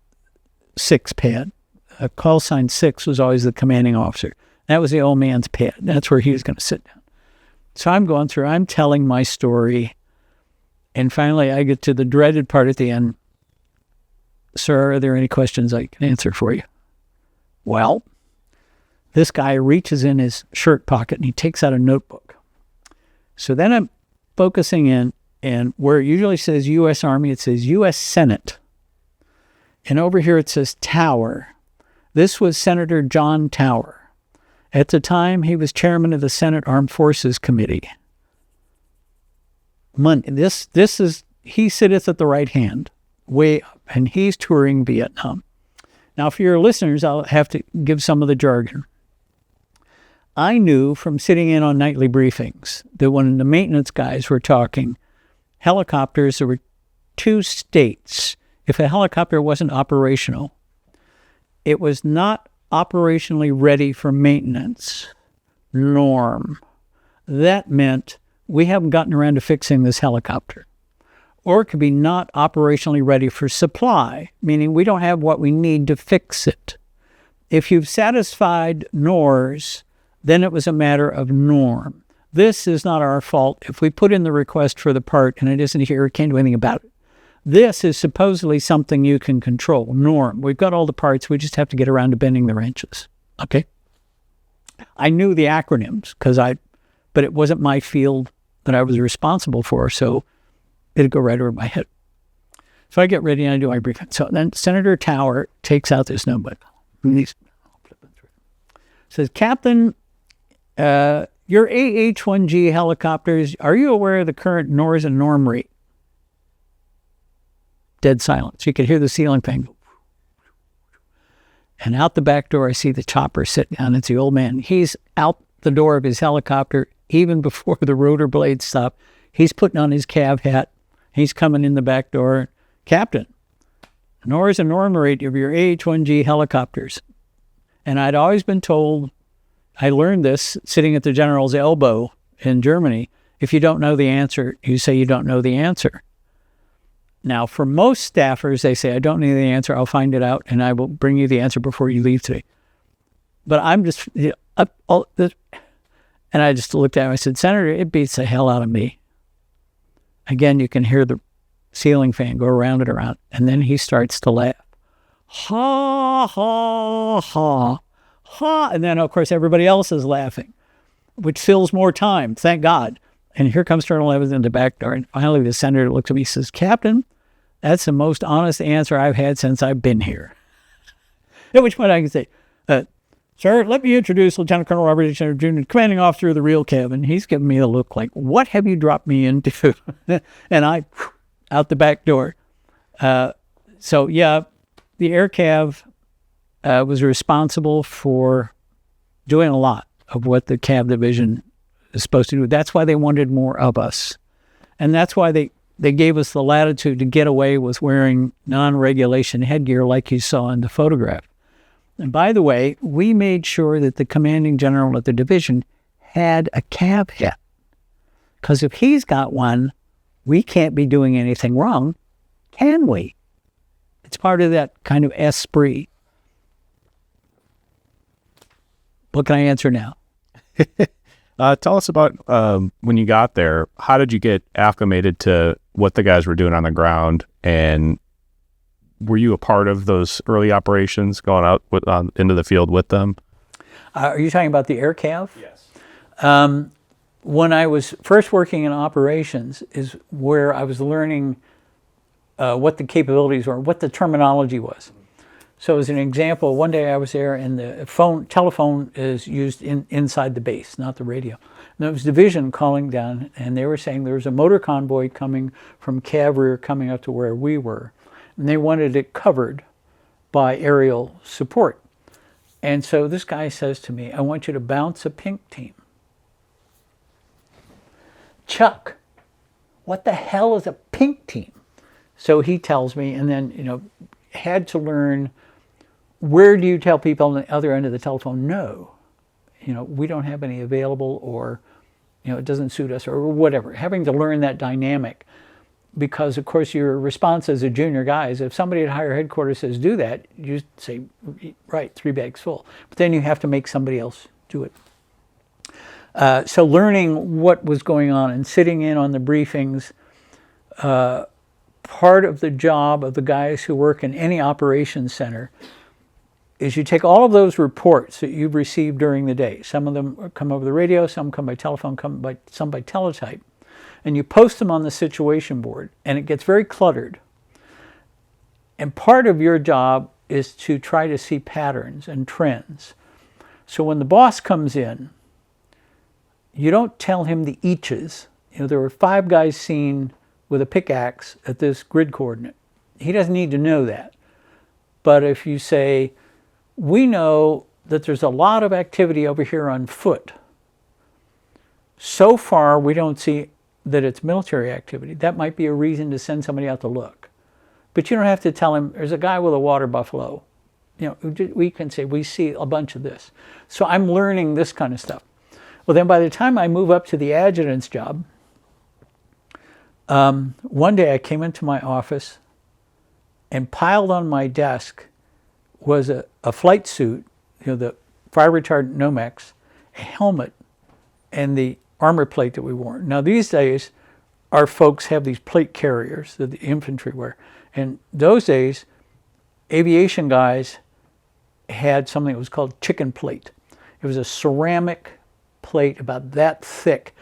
6 pad. A call sign 6 was always the commanding officer. That was the old man's pad. That's where he was going to sit down. So I'm going through, I'm telling my story, and finally I get to the dreaded part at the end. Sir, are there any questions I can answer for you? Well, this guy reaches in his shirt pocket and he takes out a notebook. So then I'm focusing in, and where it usually says U.S. Army, it says U.S. Senate. And over here it says Tower. This was Senator John Tower. At the time, he was chairman of the Senate Armed Forces Committee. He sitteth at the right hand, way up, and he's touring Vietnam. Now, for your listeners, I'll have to give some of the jargon. I knew from sitting in on nightly briefings that when the maintenance guys were talking helicopters, there were 2 states. If a helicopter wasn't operational, it was not operationally ready for maintenance. Norm. That meant we haven't gotten around to fixing this helicopter. Or it could be not operationally ready for supply, meaning we don't have what we need to fix it. If you've satisfied NORS, then it was a matter of norm. This is not our fault. If we put in the request for the part and it isn't here, we can't do anything about it. This is supposedly something you can control, norm. We've got all the parts, we just have to get around to bending the wrenches. Okay? I knew the acronyms, but it wasn't my field that I was responsible for, so it'd go right over my head. So I get ready and I do my briefing. So then Senator Tower takes out this notebook. Says, Captain, your AH-1G helicopters, are you aware of the current NORS and norm rate? Dead silence. You could hear the ceiling fan go. And out the back door, I see the chopper sit down. It's the old man. He's out the door of his helicopter even before the rotor blades stop. He's putting on his cav hat. He's coming in the back door. Captain, NORS and norm rate of your AH-1G helicopters. And I'd always been told, I learned this sitting at the general's elbow in Germany, if you don't know the answer, you say you don't know the answer. Now, for most staffers, they say, I don't know the answer, I'll find it out, and I will bring you the answer before you leave today. But I'm just, and I just looked at him, I said, Senator, it beats the hell out of me. Again, you can hear the ceiling fan go around and around, and then he starts to laugh. Ha, ha, ha, ha. And then, of course, everybody else is laughing, which fills more time, thank God. And here comes Colonel Evans in the back door. And finally, the senator looks at me and says, Captain, that's the most honest answer I've had since I've been here. At which point I can say, sir, let me introduce Lieutenant Colonel Robert H. Jr., commanding officer of the real Kevin. He's giving me a look like, what have you dropped me into? And I, out the back door. So, yeah, the Air Cav was responsible for doing a lot of what the Cav division is supposed to do. That's why they wanted more of us. And that's why they gave us the latitude to get away with wearing non-regulation headgear like you saw in the photograph. And by the way, we made sure that the commanding general of the division had a Cav hat. Because if he's got one, we can't be doing anything wrong, can we? It's part of that kind of esprit. What can I answer now? Tell us about when you got there. How did you get acclimated to what the guys were doing on the ground? And were you a part of those early operations going out into the field with them? Are you talking about the Air Cav? Yes. When I was first working in operations is where I was learning what the capabilities were, what the terminology was. So as an example, one day I was there and the telephone is used inside the base, not the radio. And there was division calling down, and they were saying there was a motor convoy coming from Cavalry coming up to where we were. And they wanted it covered by aerial support. And so this guy says to me, I want you to bounce a pink team. Chuck, what the hell is a pink team? So he tells me, and then, had to learn, where do you tell people on the other end of the telephone, no, we don't have any available, or, it doesn't suit us, or whatever. Having to learn that dynamic, because, of course, your response as a junior guy is if somebody at higher headquarters says do that, you say, right, 3 bags full. But then you have to make somebody else do it. So learning what was going on and sitting in on the briefings, part of the job of the guys who work in any operations center is you take all of those reports that you've received during the day. Some of them come over the radio, some come by telephone, some by teletype. And you post them on the situation board, and it gets very cluttered. And part of your job is to try to see patterns and trends. So when the boss comes in, you don't tell him the eaches. There were 5 guys seen with a pickaxe at this grid coordinate. He doesn't need to know that. But if you say, we know that there's a lot of activity over here on foot. So far, we don't see that it's military activity. That might be a reason to send somebody out to look. But you don't have to tell him, there's a guy with a water buffalo. We can say, we see a bunch of this. So I'm learning this kind of stuff. Well, then by the time I move up to the adjutant's job, one day I came into my office, and piled on my desk was a flight suit, the fire retardant Nomex, a helmet, and the armor plate that we wore. Now these days, our folks have these plate carriers that the infantry wear. And those days, aviation guys had something that was called chicken plate. It was a ceramic plate about that thick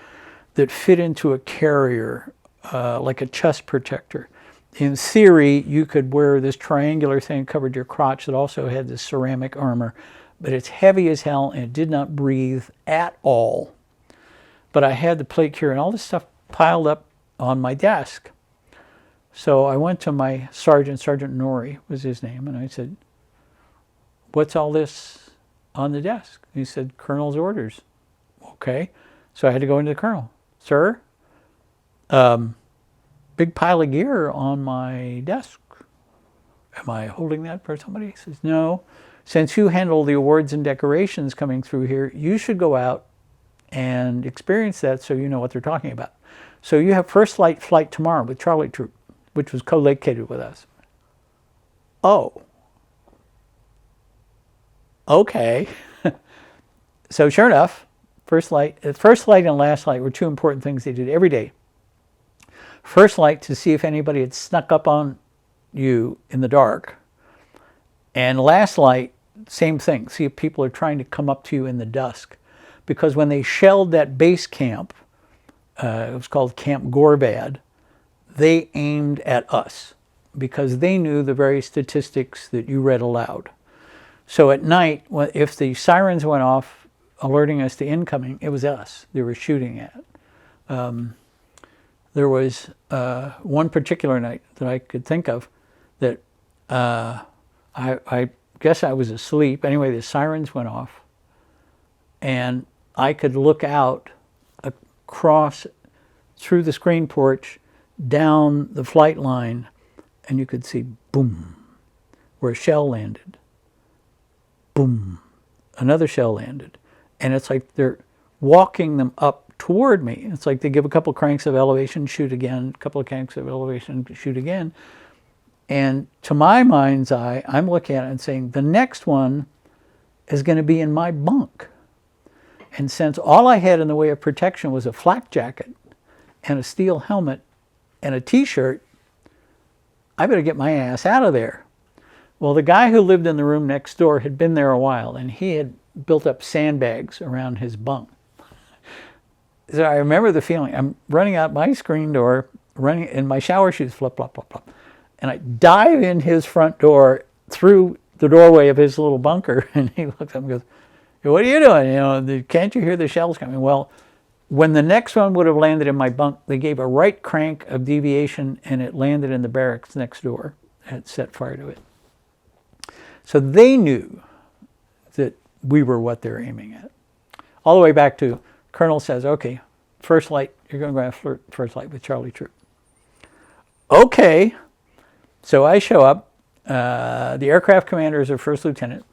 that fit into a carrier like a chest protector. In theory, you could wear this triangular thing that covered your crotch that also had this ceramic armor, but it's heavy as hell and it did not breathe at all. But I had the plate carrier and all this stuff piled up on my desk. So I went to my sergeant, Sergeant Norrie was his name, and I said, what's all this on the desk? He said, Colonel's orders. Okay. So I had to go into the colonel. Sir, big pile of gear on my desk. Am I holding that for somebody? He says, no. Since you handle the awards and decorations coming through here, you should go out and experience that so you know what they're talking about. So you have first light flight tomorrow with Charlie Troop, which was co-located with us. Oh. Okay. So sure enough, first light and last light were 2 important things they did every day. First light to see if anybody had snuck up on you in the dark. And last light, same thing. See if people are trying to come up to you in the dusk. Because when they shelled that base camp, it was called Camp Gorbad, they aimed at us because they knew the very statistics that you read aloud. So at night, if the sirens went off alerting us to incoming, it was us they were shooting at. There was one particular night that I could think of that I guess I was asleep. Anyway, the sirens went off, and I could look out across through the screen porch down the flight line, and you could see boom, where a shell landed. Boom, another shell landed. And it's like they're walking them up toward me. It's like they give a couple cranks of elevation, shoot again, a couple of cranks of elevation, shoot again. And to my mind's eye, I'm looking at it and saying, the next one is going to be in my bunk. And since all I had in the way of protection was a flak jacket and a steel helmet and a t-shirt, I better get my ass out of there. Well, the guy who lived in the room next door had been there a while, and he had built up sandbags around his bunk. So I remember the feeling. I'm running out my screen door, running in my shower shoes, flip, flop, flop, flop. And I dive in his front door through the doorway of his little bunker, and he looks up and goes, "What are you doing? Can't you hear the shells coming?" Well, when the next one would have landed in my bunk, they gave a right crank of deviation, and it landed in the barracks next door. It set fire to it. So they knew that we were what they're aiming at. All the way back to Colonel says, "Okay, first light, you're going to go after first light with Charlie Troop." Okay. So I show up. The aircraft commander is a first lieutenant.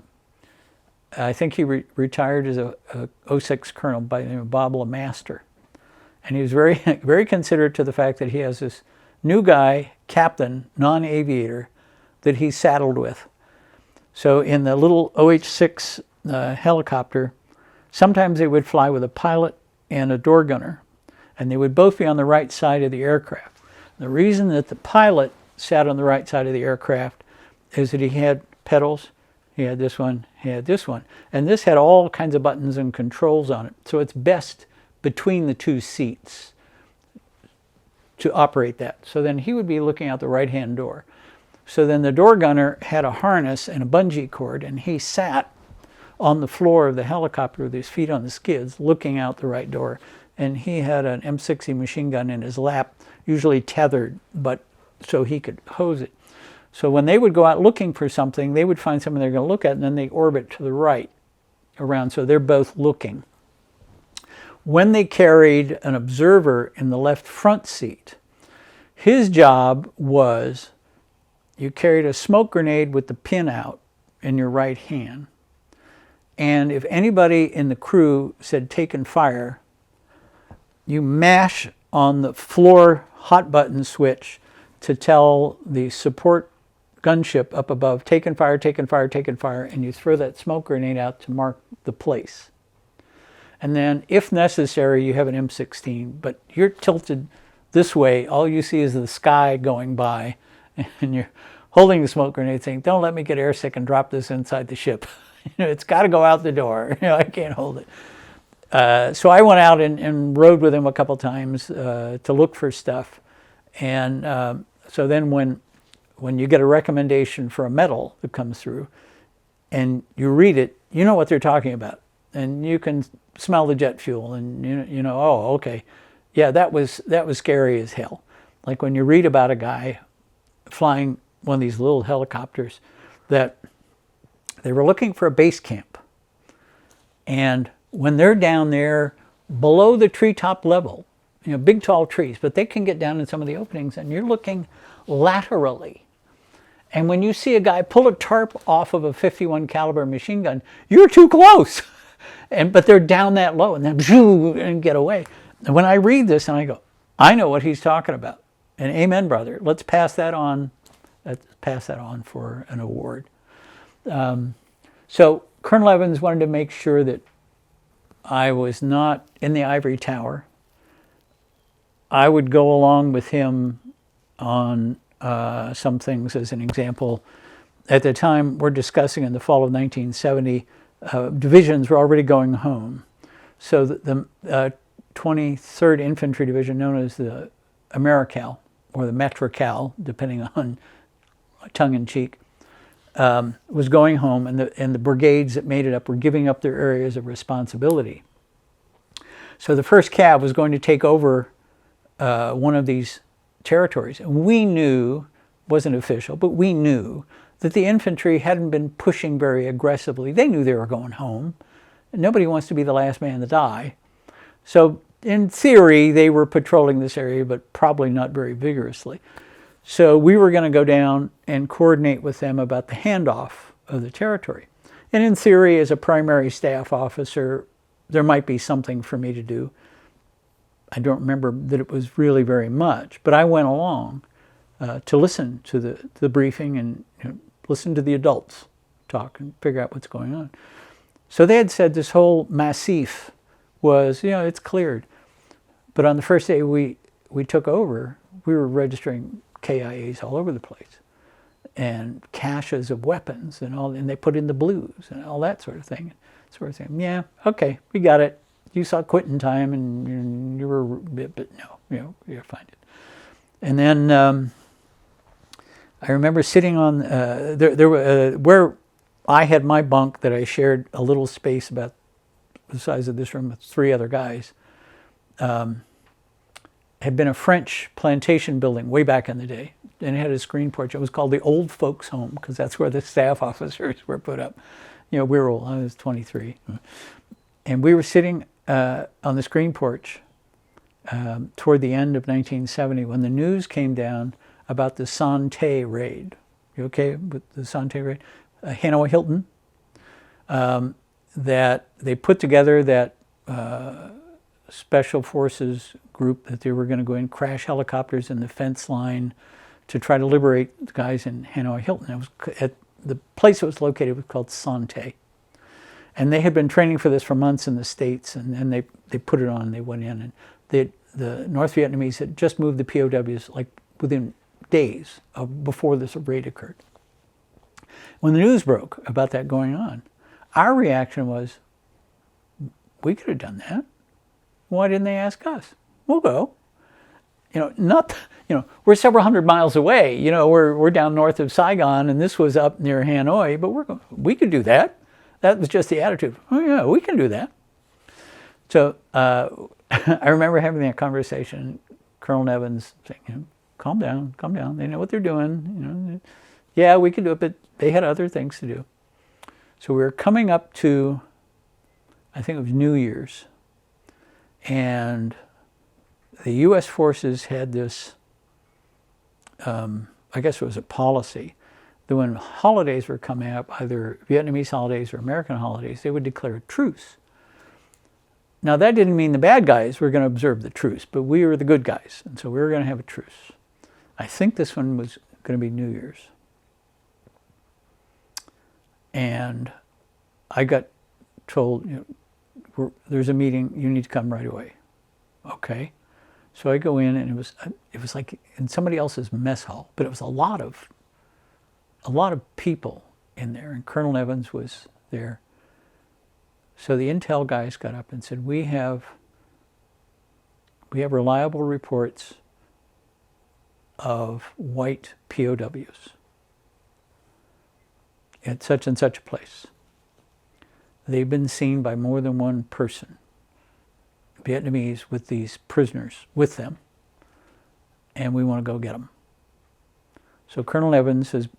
I think he retired as a 06 colonel by the name of Bob LeMaster. And he was very, very considerate to the fact that he has this new guy, captain, non-aviator, that he's saddled with. So in the little OH-6 helicopter, sometimes they would fly with a pilot and a door gunner, and they would both be on the right side of the aircraft. The reason that the pilot sat on the right side of the aircraft is that he had pedals, he had this one, he had this one. And this had all kinds of buttons and controls on it. So it's best between the two seats to operate that. So then he would be looking out the right-hand door. So then the door gunner had a harness and a bungee cord, and he sat on the floor of the helicopter with his feet on the skids, looking out the right door. And he had an M60 machine gun in his lap, usually tethered, but so he could hose it. So when they would go out looking for something, they would find something they're going to look at, and then they orbit to the right around, so they're both looking. When they carried an observer in the left front seat, his job was, you carried a smoke grenade with the pin out in your right hand, and if anybody in the crew said taken fire, you mash on the floor hot button switch to tell the support gunship up above, taken fire, taken fire, taken fire, and you throw that smoke grenade out to mark the place. And then, if necessary, you have an M16, but you're tilted this way. All you see is the sky going by, and you're holding the smoke grenade saying, "Don't let me get airsick and drop this inside the ship." It's got to go out the door. I can't hold it. So I went out and rode with him a couple times to look for stuff. And so then when you get a recommendation for a medal that comes through and you read it, you know what they're talking about. And you can smell the jet fuel and you know, oh, okay. Yeah, that was scary as hell. Like when you read about a guy flying one of these little helicopters that they were looking for a base camp. And when they're down there below the treetop level, big tall trees, but they can get down in some of the openings, and you're looking laterally. And when you see a guy pull a tarp off of a 51 caliber machine gun, you're too close. But they're down that low, and then and get away. And when I read this and I go, I know what he's talking about. And amen, brother. Let's pass that on. Let's pass that on for an award. So Colonel Evans wanted to make sure that I was not in the ivory tower. I would go along with him on some things. As an example, at the time we're discussing in the fall of 1970, divisions were already going home. So the 23rd Infantry Division, known as the Americal or the Metrocal, depending on tongue-in-cheek, was going home, and the brigades that made it up were giving up their areas of responsibility. So the 1st Cav was going to take over one of these territories. And we knew, wasn't official, but we knew that the infantry hadn't been pushing very aggressively. They knew they were going home. Nobody wants to be the last man to die. So in theory, they were patrolling this area, but probably not very vigorously. So we were going to go down and coordinate with them about the handoff of the territory. And in theory, as a primary staff officer, there might be something for me to do. I don't remember that it was really very much, but I went along to listen to the briefing and listen to the adults talk and figure out what's going on. So they had said this whole massif was, it's cleared. But on the first day we took over, we were registering KIAs all over the place and caches of weapons and they put in the blues and all that sort of thing. Yeah, okay, we got it. You saw quitting time and you were, but no, you'll find it. And then I remember sitting on where I had my bunk that I shared a little space about the size of this room with 3 other guys. Had been a French plantation building way back in the day, and it had a screen porch. It was called the Old Folks Home because that's where the staff officers were put up. We were old. I was 23, and we were sitting on the screen porch toward the end of 1970 when the news came down about the Santé raid. You okay with the Santé raid? Hanoi Hilton. That they put together that special forces group that they were going to go and crash helicopters in the fence line to try to liberate the guys in Hanoi Hilton. It was at the place it was located was called Santé. And they had been training for this for months in the States, and then they put it on, they went in, and the North Vietnamese had just moved the POWs like within days before this raid occurred. When the news broke about that going on, our reaction was, we could have done that. Why didn't they ask us? We'll go. We're several hundred miles away. We're down north of Saigon, and this was up near Hanoi, but we could do that. That was just the attitude. Oh yeah, we can do that. So I remember having that conversation. Colonel Nevins saying, calm down. They know what they're doing. Yeah, we could do it, but they had other things to do. So we were coming up to, I think it was New Year's, and the U.S. forces had this, I guess it was a policy, that when holidays were coming up, either Vietnamese holidays or American holidays, they would declare a truce. Now that didn't mean the bad guys were going to observe the truce, but we were the good guys, and so we were going to have a truce. I think this one was going to be New Year's. And I got told, there's a meeting, you need to come right away. Okay. So I go in, and it was like in somebody else's mess hall, but it was a lot of people in there, and Colonel Evans was there. So the intel guys got up and said, we have reliable reports of white POWs at such and such a place. They've been seen by more than one person, Vietnamese, with these prisoners with them, and we want to go get them. So Colonel Evans has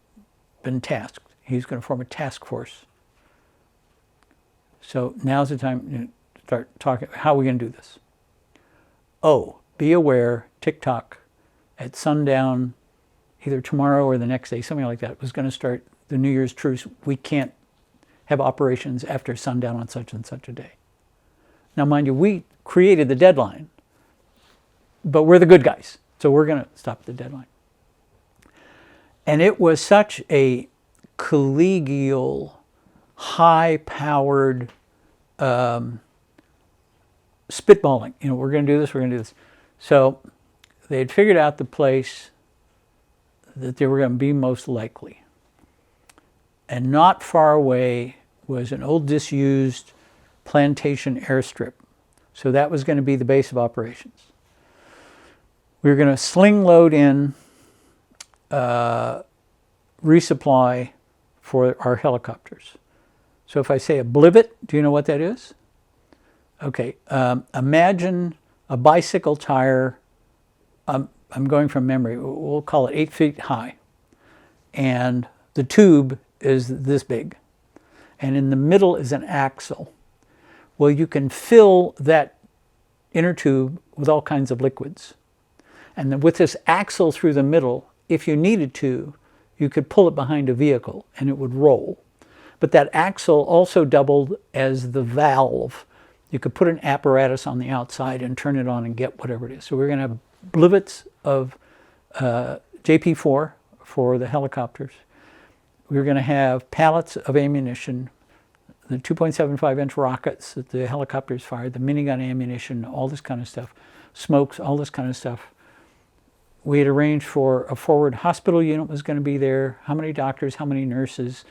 been tasked. He's going to form a task force. So now's the time to start talking. How are we going to do this? Oh, be aware, TikTok, at sundown, either tomorrow or the next day, something like that, was going to start the New Year's truce. We can't have operations after sundown on such and such a day. Now, mind you, we created the deadline, but we're the good guys, so we're going to stop the deadline. And it was such a collegial, high-powered spitballing. We're going to do this, we're going to do this. So they had figured out the place that they were going to be most likely. And not far away was an old disused plantation airstrip. So that was going to be the base of operations. We were going to sling load in resupply for our helicopters. So if I say a blivet, do you know what that is? Okay, imagine a bicycle tire, I'm going from memory, we'll call it 8 feet high. And the tube is this big. And in the middle is an axle. Well, you can fill that inner tube with all kinds of liquids. And then with this axle through the middle, if you needed to, you could pull it behind a vehicle and it would roll. But that axle also doubled as the valve. You could put an apparatus on the outside and turn it on and get whatever it is. So we're going to have blivets of JP4 for the helicopters. We're going to have pallets of ammunition, the 2.75-inch rockets that the helicopters fired, the minigun ammunition, all this kind of stuff, smokes, all this kind of stuff. We had arranged for a forward hospital unit was going to be there, how many doctors, how many nurses,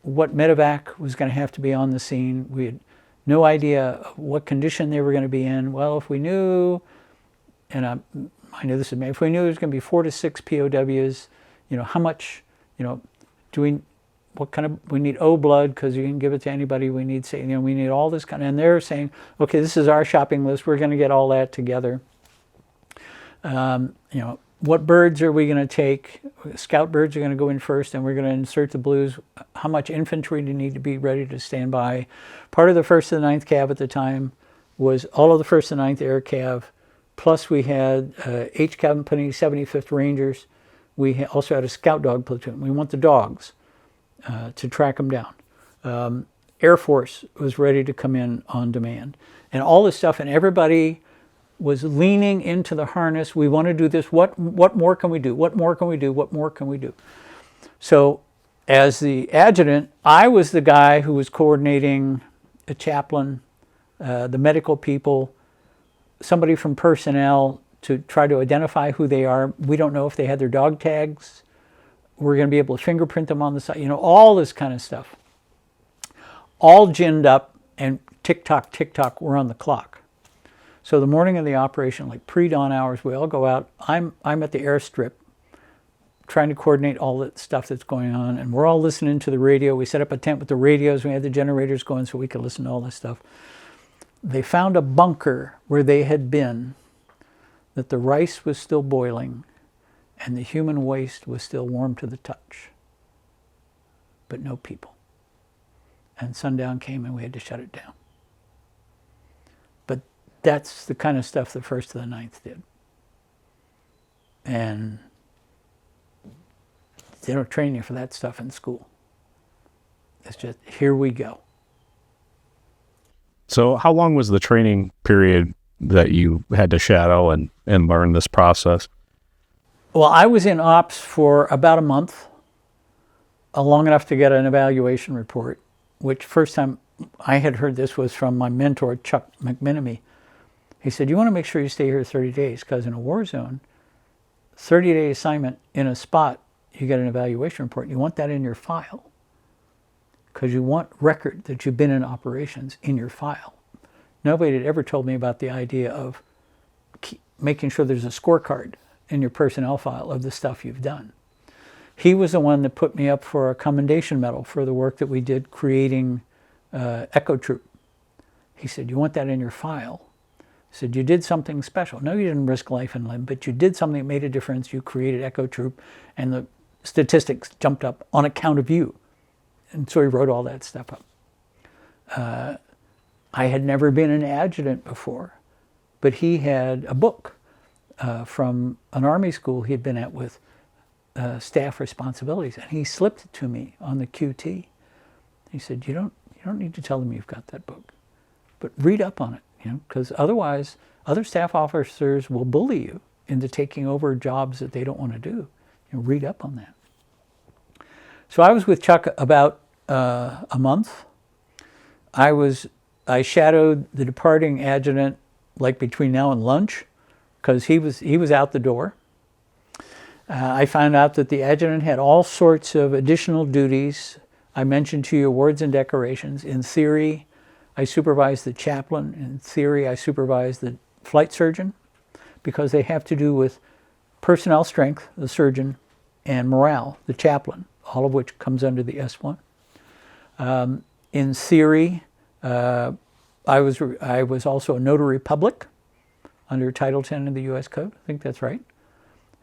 what medevac was going to have to be on the scene. We had no idea what condition they were going to be in. Well, if we knew, and I knew this is me. If we knew there was going to be 4 to 6 POWs, how much, do we, what kind of, we need O blood because you can give it to anybody. We need, we need all this kind of, and they're saying, okay, this is our shopping list. We're going to get all that together. What birds are we going to take? Scout birds are going to go in first, and we're going to insert the blues. How much infantry do you need to be ready to stand by? Part of the 1st and 9th Cav at the time was all of the 1st and 9th Air Cav, plus we had H Company, 75th Rangers. We also had a scout dog platoon. We want the dogs to track them down. Air Force was ready to come in on demand. And all this stuff, and everybody was leaning into the harness. We want to do this. What more can we do? What more can we do? What more can we do? So as the adjutant, I was the guy who was coordinating a chaplain, the medical people, somebody from personnel to try to identify who they are. We don't know if they had their dog tags. We're going to be able to fingerprint them on the side. All this kind of stuff. All ginned up, and tick-tock, we're on the clock. So the morning of the operation, like pre-dawn hours, we all go out. I'm at the airstrip trying to coordinate all the stuff that's going on, and we're all listening to the radio. We set up a tent with the radios. We had the generators going so we could listen to all this stuff. They found a bunker where they had been, that the rice was still boiling and the human waste was still warm to the touch, but no people. And sundown came and we had to shut it down. But that's the kind of stuff the 1st to the 9th did. And they don't train you for that stuff in school. It's just, here we go. So how long was the training period that you had to shadow and learn this process? Well, I was in ops for about a month, long enough to get an evaluation report, which first time I had heard this was from my mentor, Chuck McMenemy. He said, you want to make sure you stay here 30 days, because in a war zone, 30-day assignment in a spot, you get an evaluation report. You want that in your file, because you want record that you've been in operations in your file. Nobody had ever told me about the idea of making sure there's a scorecard in your personnel file of the stuff you've done. He was the one that put me up for a Commendation medal for the work that we did creating Echo Troop. He said, you want that in your file? He said, you did something special. No, you didn't risk life and limb, but you did something that made a difference. You created Echo Troop, and the statistics jumped up on account of you. And so he wrote all that stuff up. I had never been an adjutant before, but he had a book from an Army school he had been at with staff responsibilities, and he slipped it to me on the QT. He said, you don't need to tell them you've got that book, but read up on it, because otherwise other staff officers will bully you into taking over jobs that they don't want to do. Read up on that. So I was with Chuck about a month. I shadowed the departing adjutant like between now and lunch, because he was out the door. I found out that the adjutant had all sorts of additional duties. I mentioned to you awards and decorations. In theory, I supervised the chaplain. In theory, I supervised the flight surgeon, because they have to do with personnel strength, the surgeon, and morale, the chaplain, all of which comes under the S1. In theory, I was also a notary public under Title 10 of the U.S. Code. I think that's right.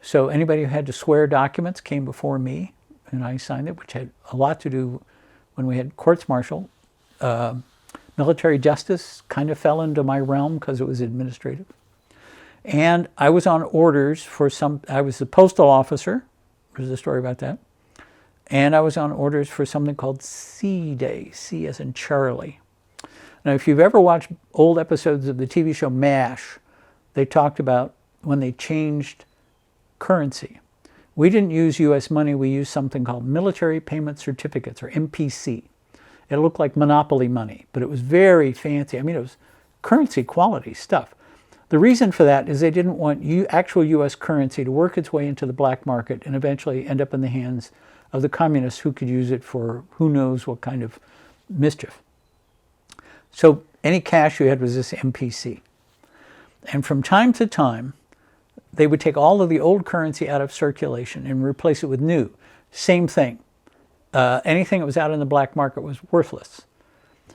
So anybody who had to swear documents came before me, and I signed it, which had a lot to do when we had courts-martial. Military justice kind of fell into my realm because it was administrative. And I was on orders for I was the postal officer. There's a story about that. And I was on orders for something called C Day, C as in Charlie. Now, if you've ever watched old episodes of the TV show MASH, they talked about when they changed currency. We didn't use U.S. money. We used something called Military Payment Certificates, or MPC. It looked like monopoly money, but it was very fancy. I mean, it was currency quality stuff. The reason for that is they didn't want actual U.S. currency to work its way into the black market and eventually end up in the hands of the communists, who could use it for who knows what kind of mischief. So any cash you had was this MPC. And from time to time, they would take all of the old currency out of circulation and replace it with new. Same thing. Anything that was out in the black market was worthless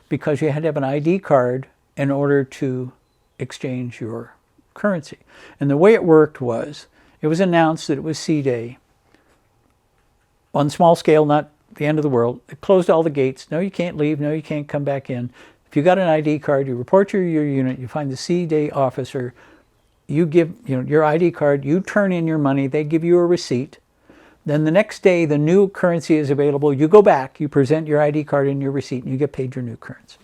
because you had to have an ID card in order to exchange your currency. And the way it worked was, it was announced that it was C Day. On small scale, not the end of the world. It closed all the gates. No, you can't leave. No, you can't come back in. If you got an ID card, you report your unit, you find the C Day officer, you give your ID card, you turn in your money, they give you a receipt. Then the next day, the new currency is available. You go back, you present your ID card and your receipt, and you get paid your new currency.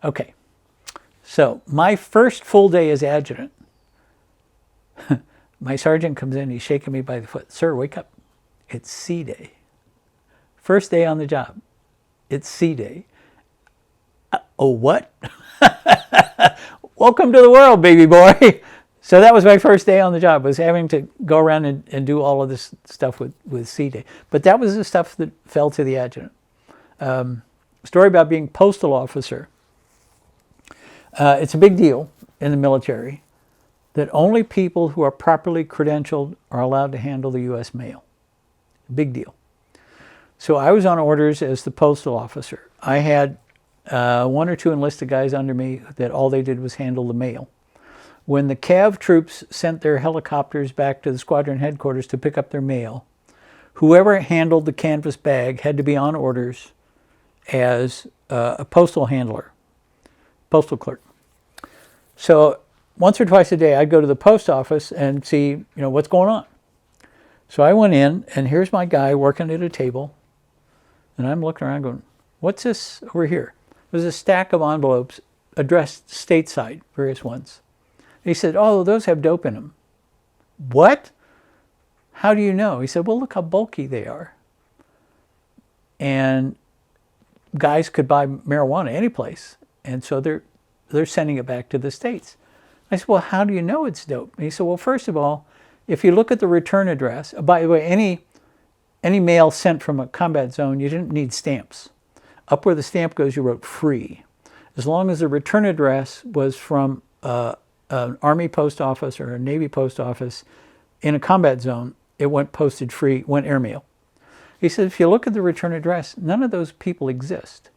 Okay. So my first full day as adjutant, my sergeant comes in, he's shaking me by the foot. Sir, wake up. It's C Day. First day on the job. It's C Day. Oh, what? Welcome to the world, baby boy. So that was my first day on the job, was having to go around and do all of this stuff with C Day. But that was the stuff that fell to the adjutant. Story about being postal officer. It's a big deal in the military that only people who are properly credentialed are allowed to handle the U.S. mail. Big deal. So I was on orders as the postal officer. I had one or two enlisted guys under me that all they did was handle the mail. When the Cav troops sent their helicopters back to the squadron headquarters to pick up their mail, whoever handled the canvas bag had to be on orders as a postal handler, postal clerk. So once or twice a day, I'd go to the post office and see, what's going on. So I went in, and here's my guy working at a table, and I'm looking around going, what's this over here? There's a stack of envelopes addressed stateside, various ones. And he said, oh, those have dope in them. What? How do you know? He said, well, look how bulky they are. And guys could buy marijuana any place, and so they're sending it back to the States. I said, well, how do you know it's dope? And he said, well, first of all, if you look at the return address, by the way, any mail sent from a combat zone, you didn't need stamps. Up where the stamp goes, you wrote free. As long as the return address was from an Army post office or a Navy post office in a combat zone, it went posted free, went airmail. He said, if you look at the return address, none of those people exist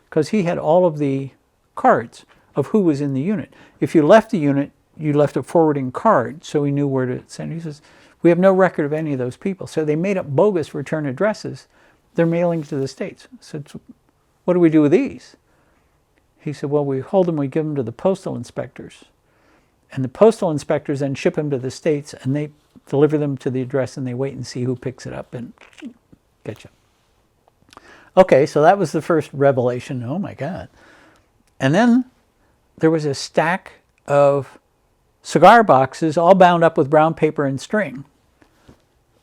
because he had all of the cards of who was in the unit. If you left the unit, you left a forwarding card, so he knew where to send. He says, we have no record of any of those people. So they made up bogus return addresses. They're mailing to the States. I said, so what do we do with these? He said, well, we hold them, we give them to the postal inspectors. And the postal inspectors then ship them to the States, and they deliver them to the address, and they wait and see who picks it up and get you. Okay, so that was the first revelation. Oh, my God. And then there was a stack of cigar boxes all bound up with brown paper and string.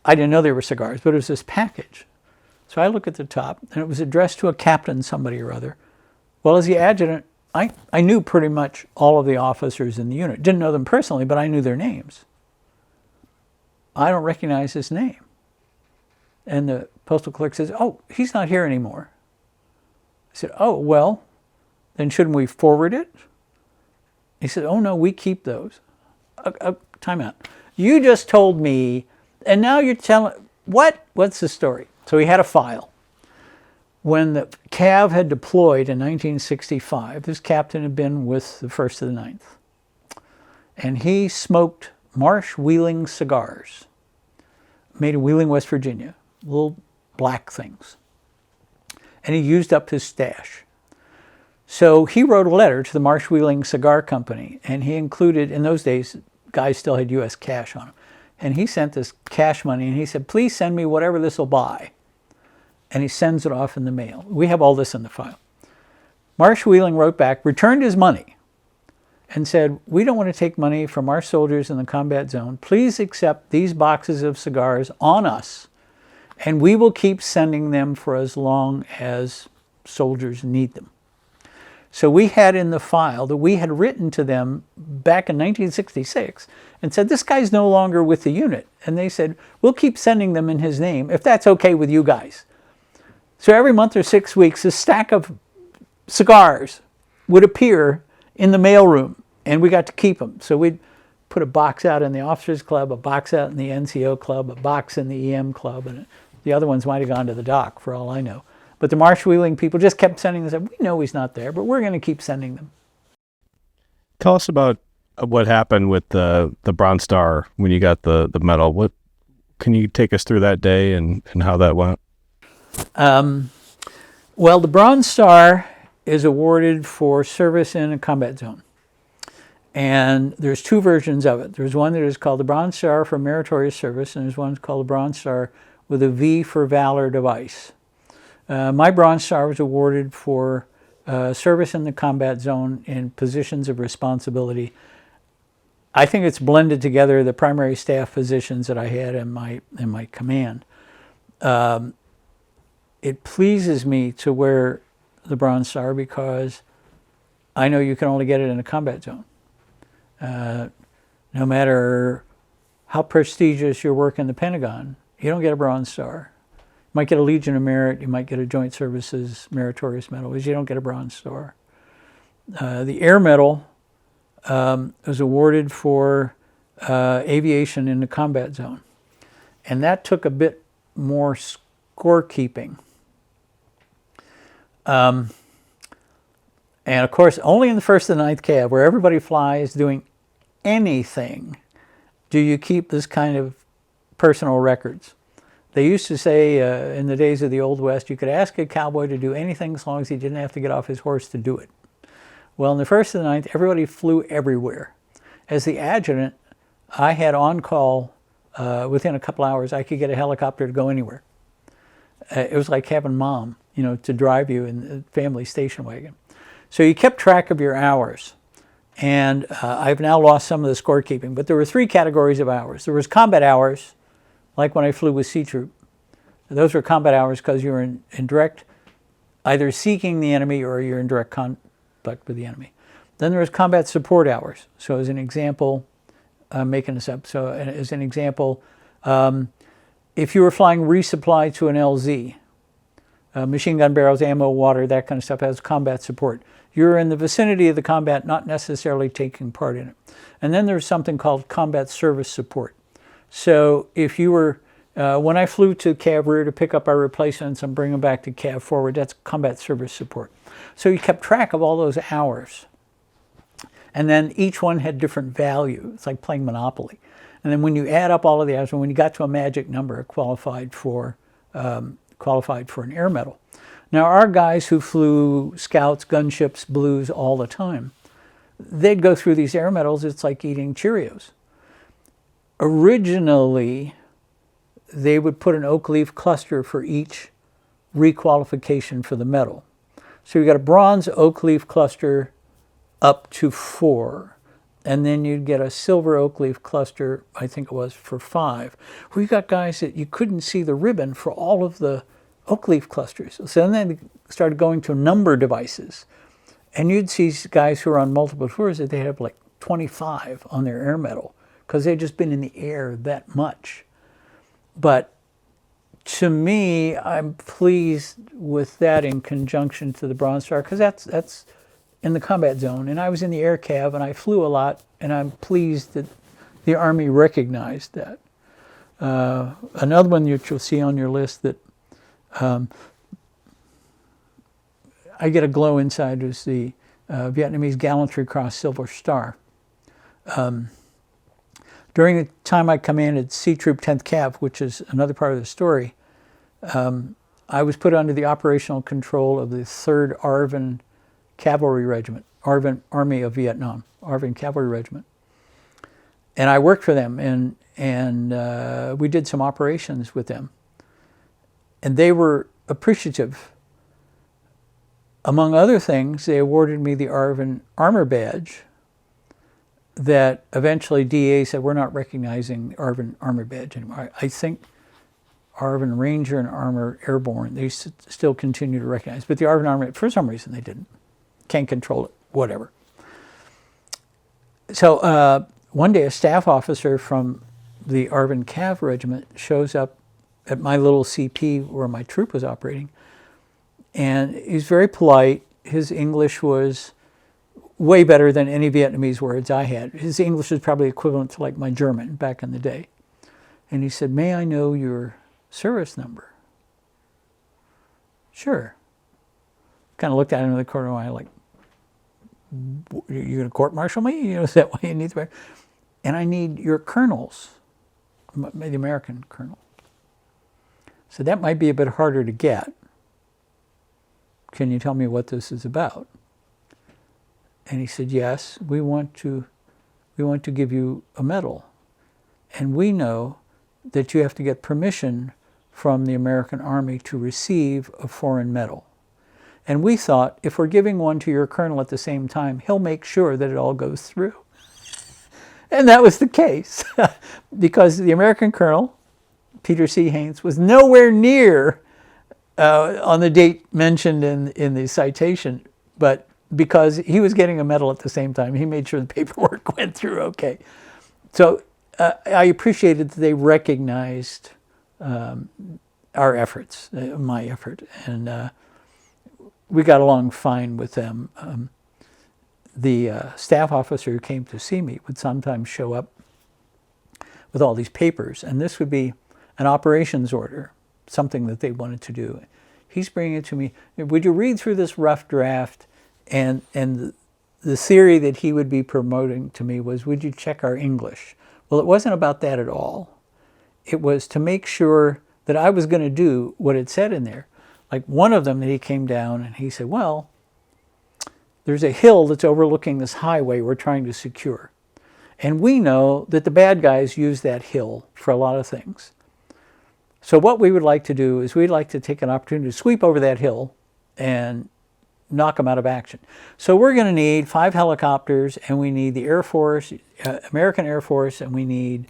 I didn't know they were cigars, but it was this package. So I look at the top, and it was addressed to a captain, somebody or other. Well, as the adjutant, I knew pretty much all of the officers in the unit. Didn't know them personally, but I knew their names. I don't recognize his name. And the postal clerk says, oh, he's not here anymore. I said, oh, well, then shouldn't we forward it? He said, oh, no, we keep those. Time out. You just told me, and now you're telling, what? What's the story? So he had a file. When the Cav had deployed in 1965, this captain had been with the 1st to the 9th. And he smoked Marsh Wheeling cigars, made in Wheeling, West Virginia, little black things. And he used up his stash. So he wrote a letter to the Marsh Wheeling Cigar Company, and he included, in those days, guys still had U.S. cash on them. And he sent this cash money, and he said, please send me whatever this will buy. And he sends it off in the mail. We have all this in the file. Marsh Wheeling wrote back, returned his money, and said, we don't want to take money from our soldiers in the combat zone. Please accept these boxes of cigars on us, and we will keep sending them for as long as soldiers need them. So we had in the file that we had written to them back in 1966 and said, this guy's no longer with the unit. And they said, we'll keep sending them in his name if that's okay with you guys. So every month or 6 weeks, a stack of cigars would appear in the mailroom, and we got to keep them. So we'd put a box out in the officers club, a box out in the NCO club, a box in the EM club, and the other ones might have gone to the dock for all I know. But the marsh wheeling people just kept sending them. We know he's not there, but we're going to keep sending them. Tell us about what happened with the Bronze Star when you got the medal. What can you take us through that day and how that went? Well, the Bronze Star is awarded for service in a combat zone. And there's two versions of it. There's one that is called the Bronze Star for Meritorious Service, and there's one called the Bronze Star with a V for Valor device. My Bronze Star was awarded for service in the combat zone in positions of responsibility. I think it's blended together the primary staff positions that I had in my command. It pleases me to wear the Bronze Star because I know you can only get it in a combat zone. No matter how prestigious your work in the Pentagon, you don't get a Bronze Star. You might get a Legion of Merit, you might get a Joint Services Meritorious Medal, but you don't get a Bronze Star. The Air Medal was awarded for aviation in the combat zone. And that took a bit more scorekeeping. And of course, only in the 1st and 9th Cav, where everybody flies doing anything, do you keep this kind of personal records. They used to say in the days of the Old West, you could ask a cowboy to do anything as long as he didn't have to get off his horse to do it. Well, in the 1st and 9th, everybody flew everywhere. As the adjutant, I had on call within a couple hours. I could get a helicopter to go anywhere. It was like having mom, to drive you in the family station wagon. So you kept track of your hours. And I've now lost some of the scorekeeping. But there were 3 categories of hours. There was combat hours, like when I flew with C Troop. Those were combat hours because you were in direct, either seeking the enemy or you're in direct contact with the enemy. Then there was combat support hours. So as an example, I'm making this up. So as an example, if you were flying resupply to an LZ, machine gun barrels, ammo, water, that kind of stuff, has combat support. You're in the vicinity of the combat, not necessarily taking part in it. And then there's something called combat service support. So if you were, when I flew to Cavalry to pick up our replacements and bring them back to Cav Forward, that's combat service support. So you kept track of all those hours. And then each one had different value. It's like playing Monopoly. And then when you add up all of the hours, and when you got to a magic number, it qualified for an air medal. Now, our guys who flew scouts, gunships, blues all the time, they'd go through these air medals. It's like eating Cheerios. Originally, they would put an oak leaf cluster for each requalification for the medal. So you got a bronze oak leaf cluster up to 4. And then you'd get a silver oak leaf cluster, I think it was, for 5. Where you got guys that you couldn't see the ribbon for all of the oak leaf clusters. So then they started going to number devices. And you'd see guys who are on multiple tours that they have like 25 on their air medal because they'd just been in the air that much. But to me, I'm pleased with that in conjunction to the Bronze Star because that's in the combat zone. And I was in the air cav and I flew a lot, and I'm pleased that the Army recognized that. Another one that you'll see on your list that I get a glow inside is the Vietnamese Gallantry Cross Silver Star. During the time I commanded C Troop 10th Cav, which is another part of the story, I was put under the operational control of the 3rd ARVN Cavalry Regiment, ARVN Army of Vietnam, ARVN Cavalry Regiment. And I worked for them, and we did some operations with them. And they were appreciative. Among other things, they awarded me the ARVN Armor Badge that eventually DA said, we're not recognizing ARVN Armor Badge anymore. I think ARVN Ranger and Armor Airborne, they still continue to recognize. But the ARVN Armor, for some reason, they didn't. Can't control it, whatever. So one day a staff officer from the ARVN Cav Regiment shows up at my little CP where my troop was operating. And he's very polite. His English was way better than any Vietnamese words I had. His English is probably equivalent to like my German back in the day. And he said, "May I know your service number?" "Sure." Kind of looked at him in the corner of my eye like, "You're going to court-martial me? You know, is that why you need the..." "And I need your colonel's, the American colonel." So that might be a bit harder to get. "Can you tell me what this is about?" And he said, "Yes, we want to give you a medal. And we know that you have to get permission from the American Army to receive a foreign medal. And we thought if we're giving one to your colonel at the same time, he'll make sure that it all goes through." And that was the case, because the American colonel, Peter C. Haynes, was nowhere near on the date mentioned in the citation, but because he was getting a medal at the same time, he made sure the paperwork went through okay. So I appreciated that they recognized our efforts, my effort, and we got along fine with them. The staff officer who came to see me would sometimes show up with all these papers, and this would be an operations order, something that they wanted to do. He's bringing it to me. "Would you read through this rough draft?" And the theory that he would be promoting to me was, "Would you check our English?" Well, it wasn't about that at all. It was to make sure that I was going to do what it said in there. Like one of them that he came down and he said, "Well, there's a hill that's overlooking this highway we're trying to secure. And we know that the bad guys use that hill for a lot of things. So what we would like to do is we'd like to take an opportunity to sweep over that hill and knock them out of action. So we're going to need 5 helicopters, and we need the Air Force, American Air Force, and we need,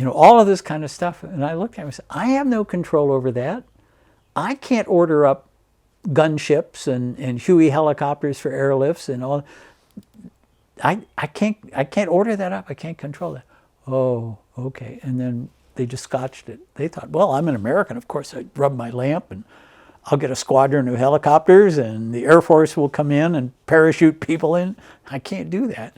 all of this kind of stuff." And I looked at him and said, "I have no control over that. I can't order up gunships and Huey helicopters for airlifts and all. I can't order that up. I can't control that." "Oh, okay." And then they just scotched it. They thought, well, I'm an American. Of course, I'd rub my lamp and I'll get a squadron of helicopters and the Air Force will come in and parachute people in. I can't do that.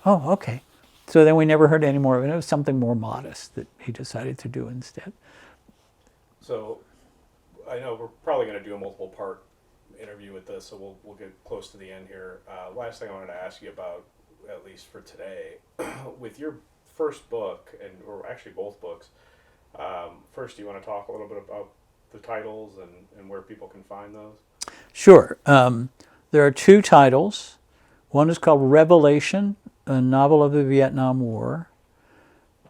"Oh, okay." So then we never heard any more of it. It was something more modest that he decided to do instead. So I know we're probably going to do a multiple part interview with this, so we'll get close to the end here. Last thing I wanted to ask you about, at least for today, with your first book, or actually both books, first, do you want to talk a little bit about the titles and where people can find those? Sure. There are 2 titles. One is called Revelation, a novel of the Vietnam War.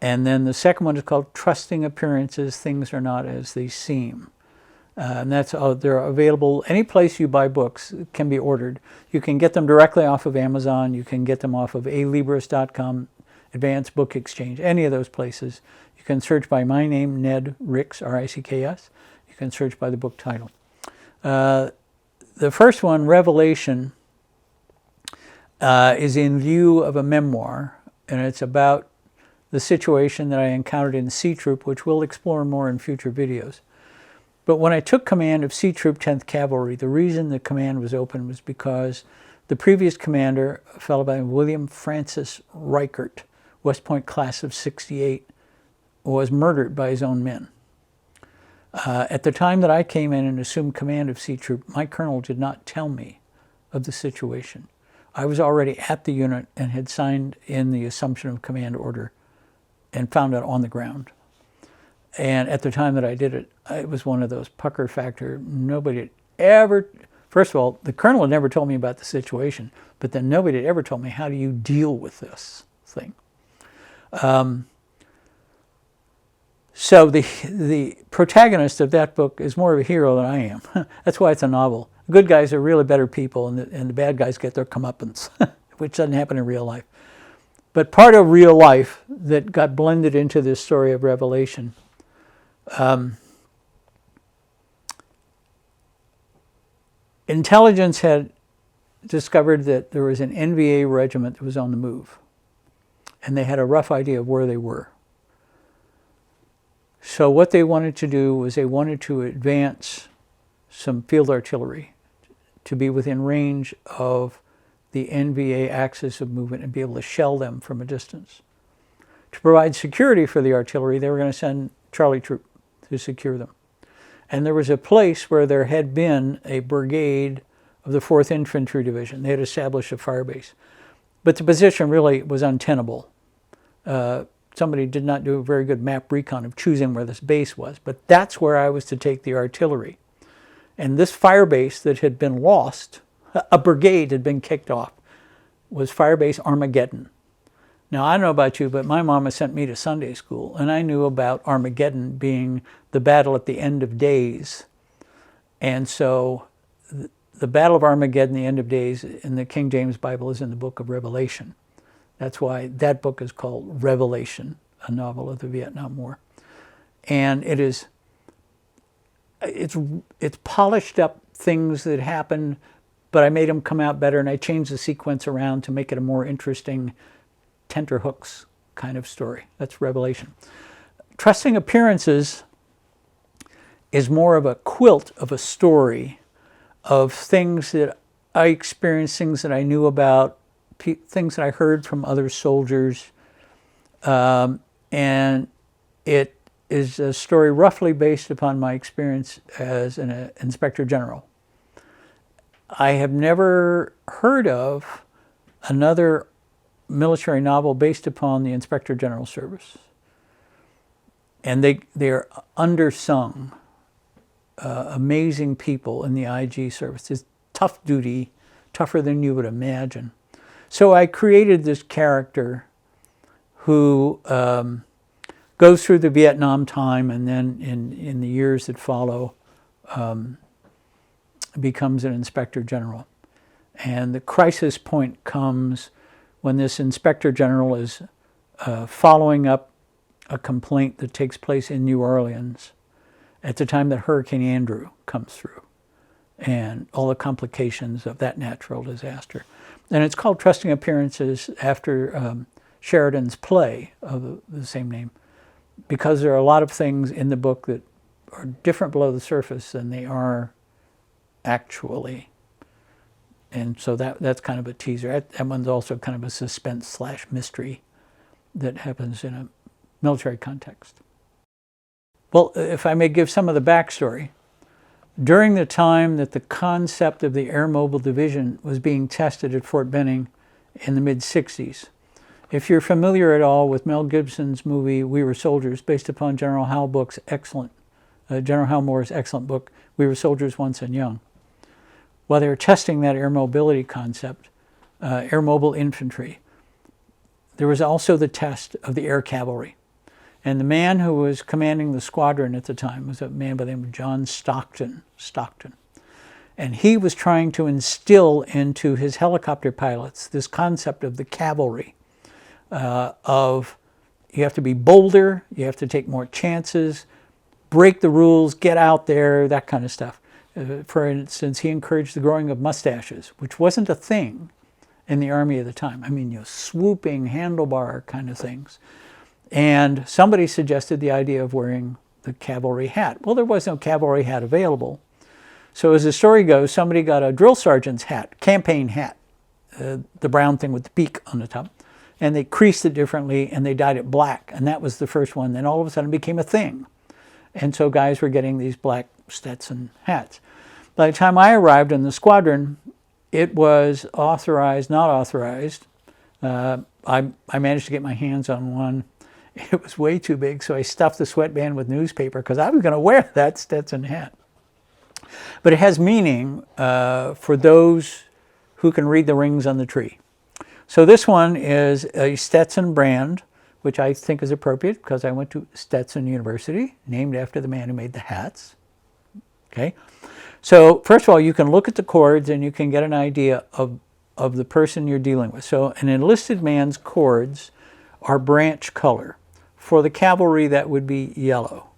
And then the second one is called Trusting Appearances, Things Are Not As They Seem. And they're available any place you buy books. Can be ordered. You can get them directly off of Amazon. You can get them off of alibris.com, Advanced Book Exchange, any of those places. You can search by my name, Ned Ricks, R-I-C-K-S. You can search by the book title. The first one, Revelation, is in lieu of a memoir, and it's about the situation that I encountered in C Troop, which we'll explore more in future videos. But when I took command of C Troop 10th Cavalry, the reason the command was open was because the previous commander, a fellow by William Francis Reichert, West Point class of 68, was murdered by his own men. At the time that I came in and assumed command of C Troop, my colonel did not tell me of the situation. I was already at the unit and had signed in the assumption of command order and found out on the ground. And at the time that I did it, it was one of those pucker factor. Nobody had ever, first of all, the colonel had never told me about the situation, but then nobody had ever told me, how do you deal with this thing? So the protagonist of that book is more of a hero than I am. That's why it's a novel. The good guys are really better people, and the bad guys get their comeuppance, which doesn't happen in real life. But part of real life that got blended into this story of Revelation, intelligence had discovered that there was an NVA regiment that was on the move, and they had a rough idea of where they were. So what they wanted to do was they wanted to advance some field artillery to be within range of the NVA axis of movement and be able to shell them from a distance. To provide security for the artillery, they were going to send Charlie Troop to secure them. And there was a place where there had been a brigade of the 4th Infantry Division. They had established a fire base. But the position really was untenable. Somebody did not do a very good map recon of choosing where this base was. But that's where I was to take the artillery. And this fire base that had been lost, a brigade had been kicked off, was Fire Base Armageddon. Now, I don't know about you, but my mama sent me to Sunday school, and I knew about Armageddon being the battle at the end of days. And so the Battle of Armageddon, the end of days, in the King James Bible is in the book of Revelation. That's why that book is called Revelation, a novel of the Vietnam War. And it's polished up things that happened, but I made them come out better, and I changed the sequence around to make it a more interesting tenterhooks kind of story. That's Revelation. Trusting Appearances is more of a quilt of a story of things that I experienced, things that I knew about, things that I heard from other soldiers. And it is a story roughly based upon my experience as an Inspector General. I have never heard of another military novel based upon the Inspector General service. And they are undersung, amazing people in the IG service. It's tough duty, tougher than you would imagine. So I created this character who goes through the Vietnam time, and then in the years that follow becomes an Inspector General. And the crisis point comes when this Inspector General is following up a complaint that takes place in New Orleans at the time that Hurricane Andrew comes through and all the complications of that natural disaster. And it's called Trusting Appearances after Sheridan's play of the same name, because there are a lot of things in the book that are different below the surface than they are actually. And so that's kind of a teaser. That one's also kind of a suspense/mystery that happens in a military context. Well, if I may give some of the backstory, during the time that the concept of the Air Mobile Division was being tested at Fort Benning in the mid-60s, if you're familiar at all with Mel Gibson's movie We Were Soldiers, based upon General Hal Moore's excellent book, We Were Soldiers Once and Young, while they were testing that air mobility concept, air mobile infantry, there was also the test of the air cavalry. And the man who was commanding the squadron at the time was a man by the name of John Stockton. And he was trying to instill into his helicopter pilots this concept of the cavalry, of you have to be bolder, you have to take more chances, break the rules, get out there, that kind of stuff. For instance, he encouraged the growing of mustaches, which wasn't a thing in the Army at the time. I mean, swooping handlebar kind of things. And somebody suggested the idea of wearing the cavalry hat. Well, there was no cavalry hat available. So as the story goes, somebody got a drill sergeant's hat, campaign hat, the brown thing with the beak on the top. And they creased it differently, and they dyed it black. And that was the first one. Then all of a sudden it became a thing. And so guys were getting these black Stetson hats. By the time I arrived in the squadron, it was authorized, not authorized. I managed to get my hands on one. It was way too big, so I stuffed the sweatband with newspaper because I was going to wear that Stetson hat. But it has meaning for those who can read the rings on the tree. So this one is a Stetson brand, which I think is appropriate because I went to Stetson University, named after the man who made the hats. Okay, so first of all, you can look at the cords and you can get an idea of the person you're dealing with. So an enlisted man's cords are branch color. For the cavalry, that would be yellow.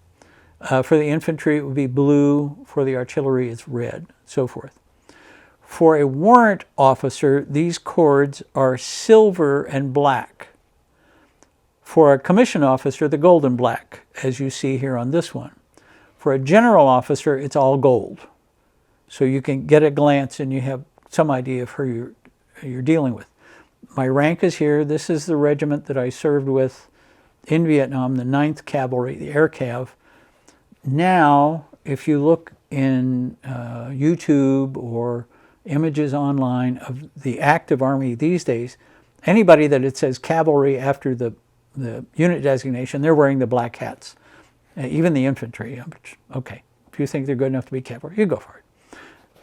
For the infantry, it would be blue. For the artillery, it's red, so forth. For a warrant officer, these cords are silver and black. For a commissioned officer, the gold and black, as you see here on this one. For a general officer, it's all gold. So you can get a glance and you have some idea of who you're dealing with. My rank is here. This is the regiment that I served with in Vietnam, the 9th Cavalry, the Air Cav. Now, if you look in YouTube or images online of the active Army these days, anybody that it says cavalry after the unit designation, they're wearing the black hats. Even the infantry. Okay, if you think they're good enough to be cavalry, you go for it.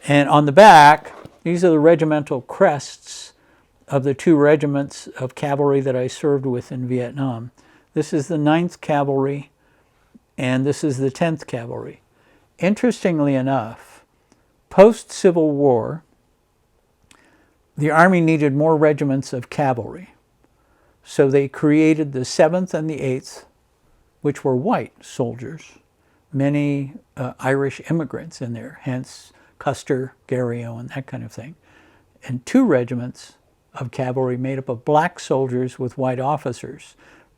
And on the back, these are the regimental crests of the 2 regiments of cavalry that I served with in Vietnam. This is the 9th Cavalry, and this is the 10th Cavalry. Interestingly enough, post-Civil War, the Army needed more regiments of cavalry. So they created the 7th and the 8th, which were white soldiers, many Irish immigrants in there, hence Custer, Gario, and that kind of thing. And 2 regiments of cavalry made up of black soldiers with white officers.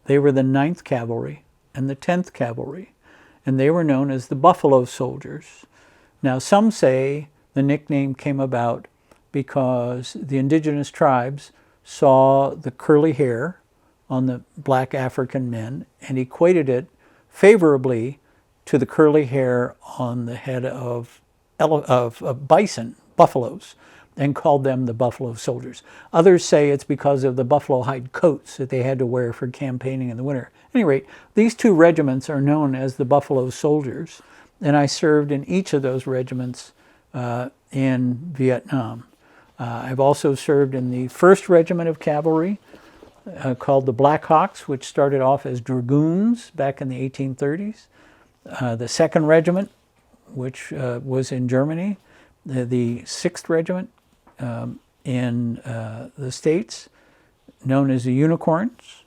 They were the 9th Cavalry and the 10th Cavalry, and they were known as the Buffalo Soldiers. Now, some say the nickname came about because the indigenous tribes saw the curly hair on the black African men and equated it favorably to the curly hair on the head of bison, buffaloes, and called them the Buffalo Soldiers. Others say it's because of the buffalo hide coats that they had to wear for campaigning in the winter. At any rate, these 2 regiments are known as the Buffalo Soldiers, and I served in each of those regiments in Vietnam. I've also served in the 1st Regiment of Cavalry, called the Black Hawks, which started off as dragoons back in the 1830s. The 2nd Regiment, which was in Germany. The 6th Regiment in the States, known as the Unicorns.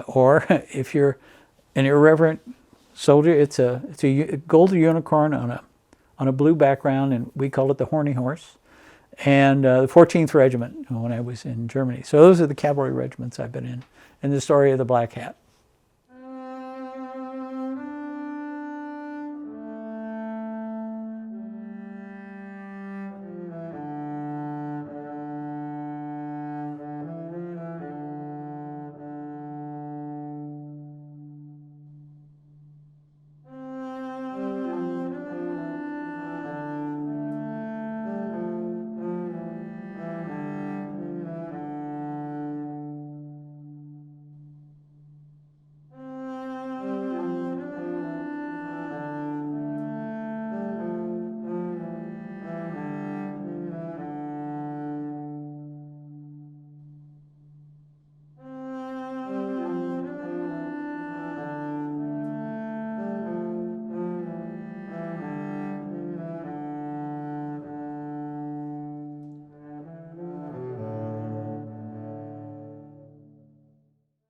Or if you're an irreverent soldier, it's a gold unicorn on a blue background, and we call it the Horny Horse. And the 14th Regiment when I was in Germany. So those are the cavalry regiments I've been in, and the story of the black hat.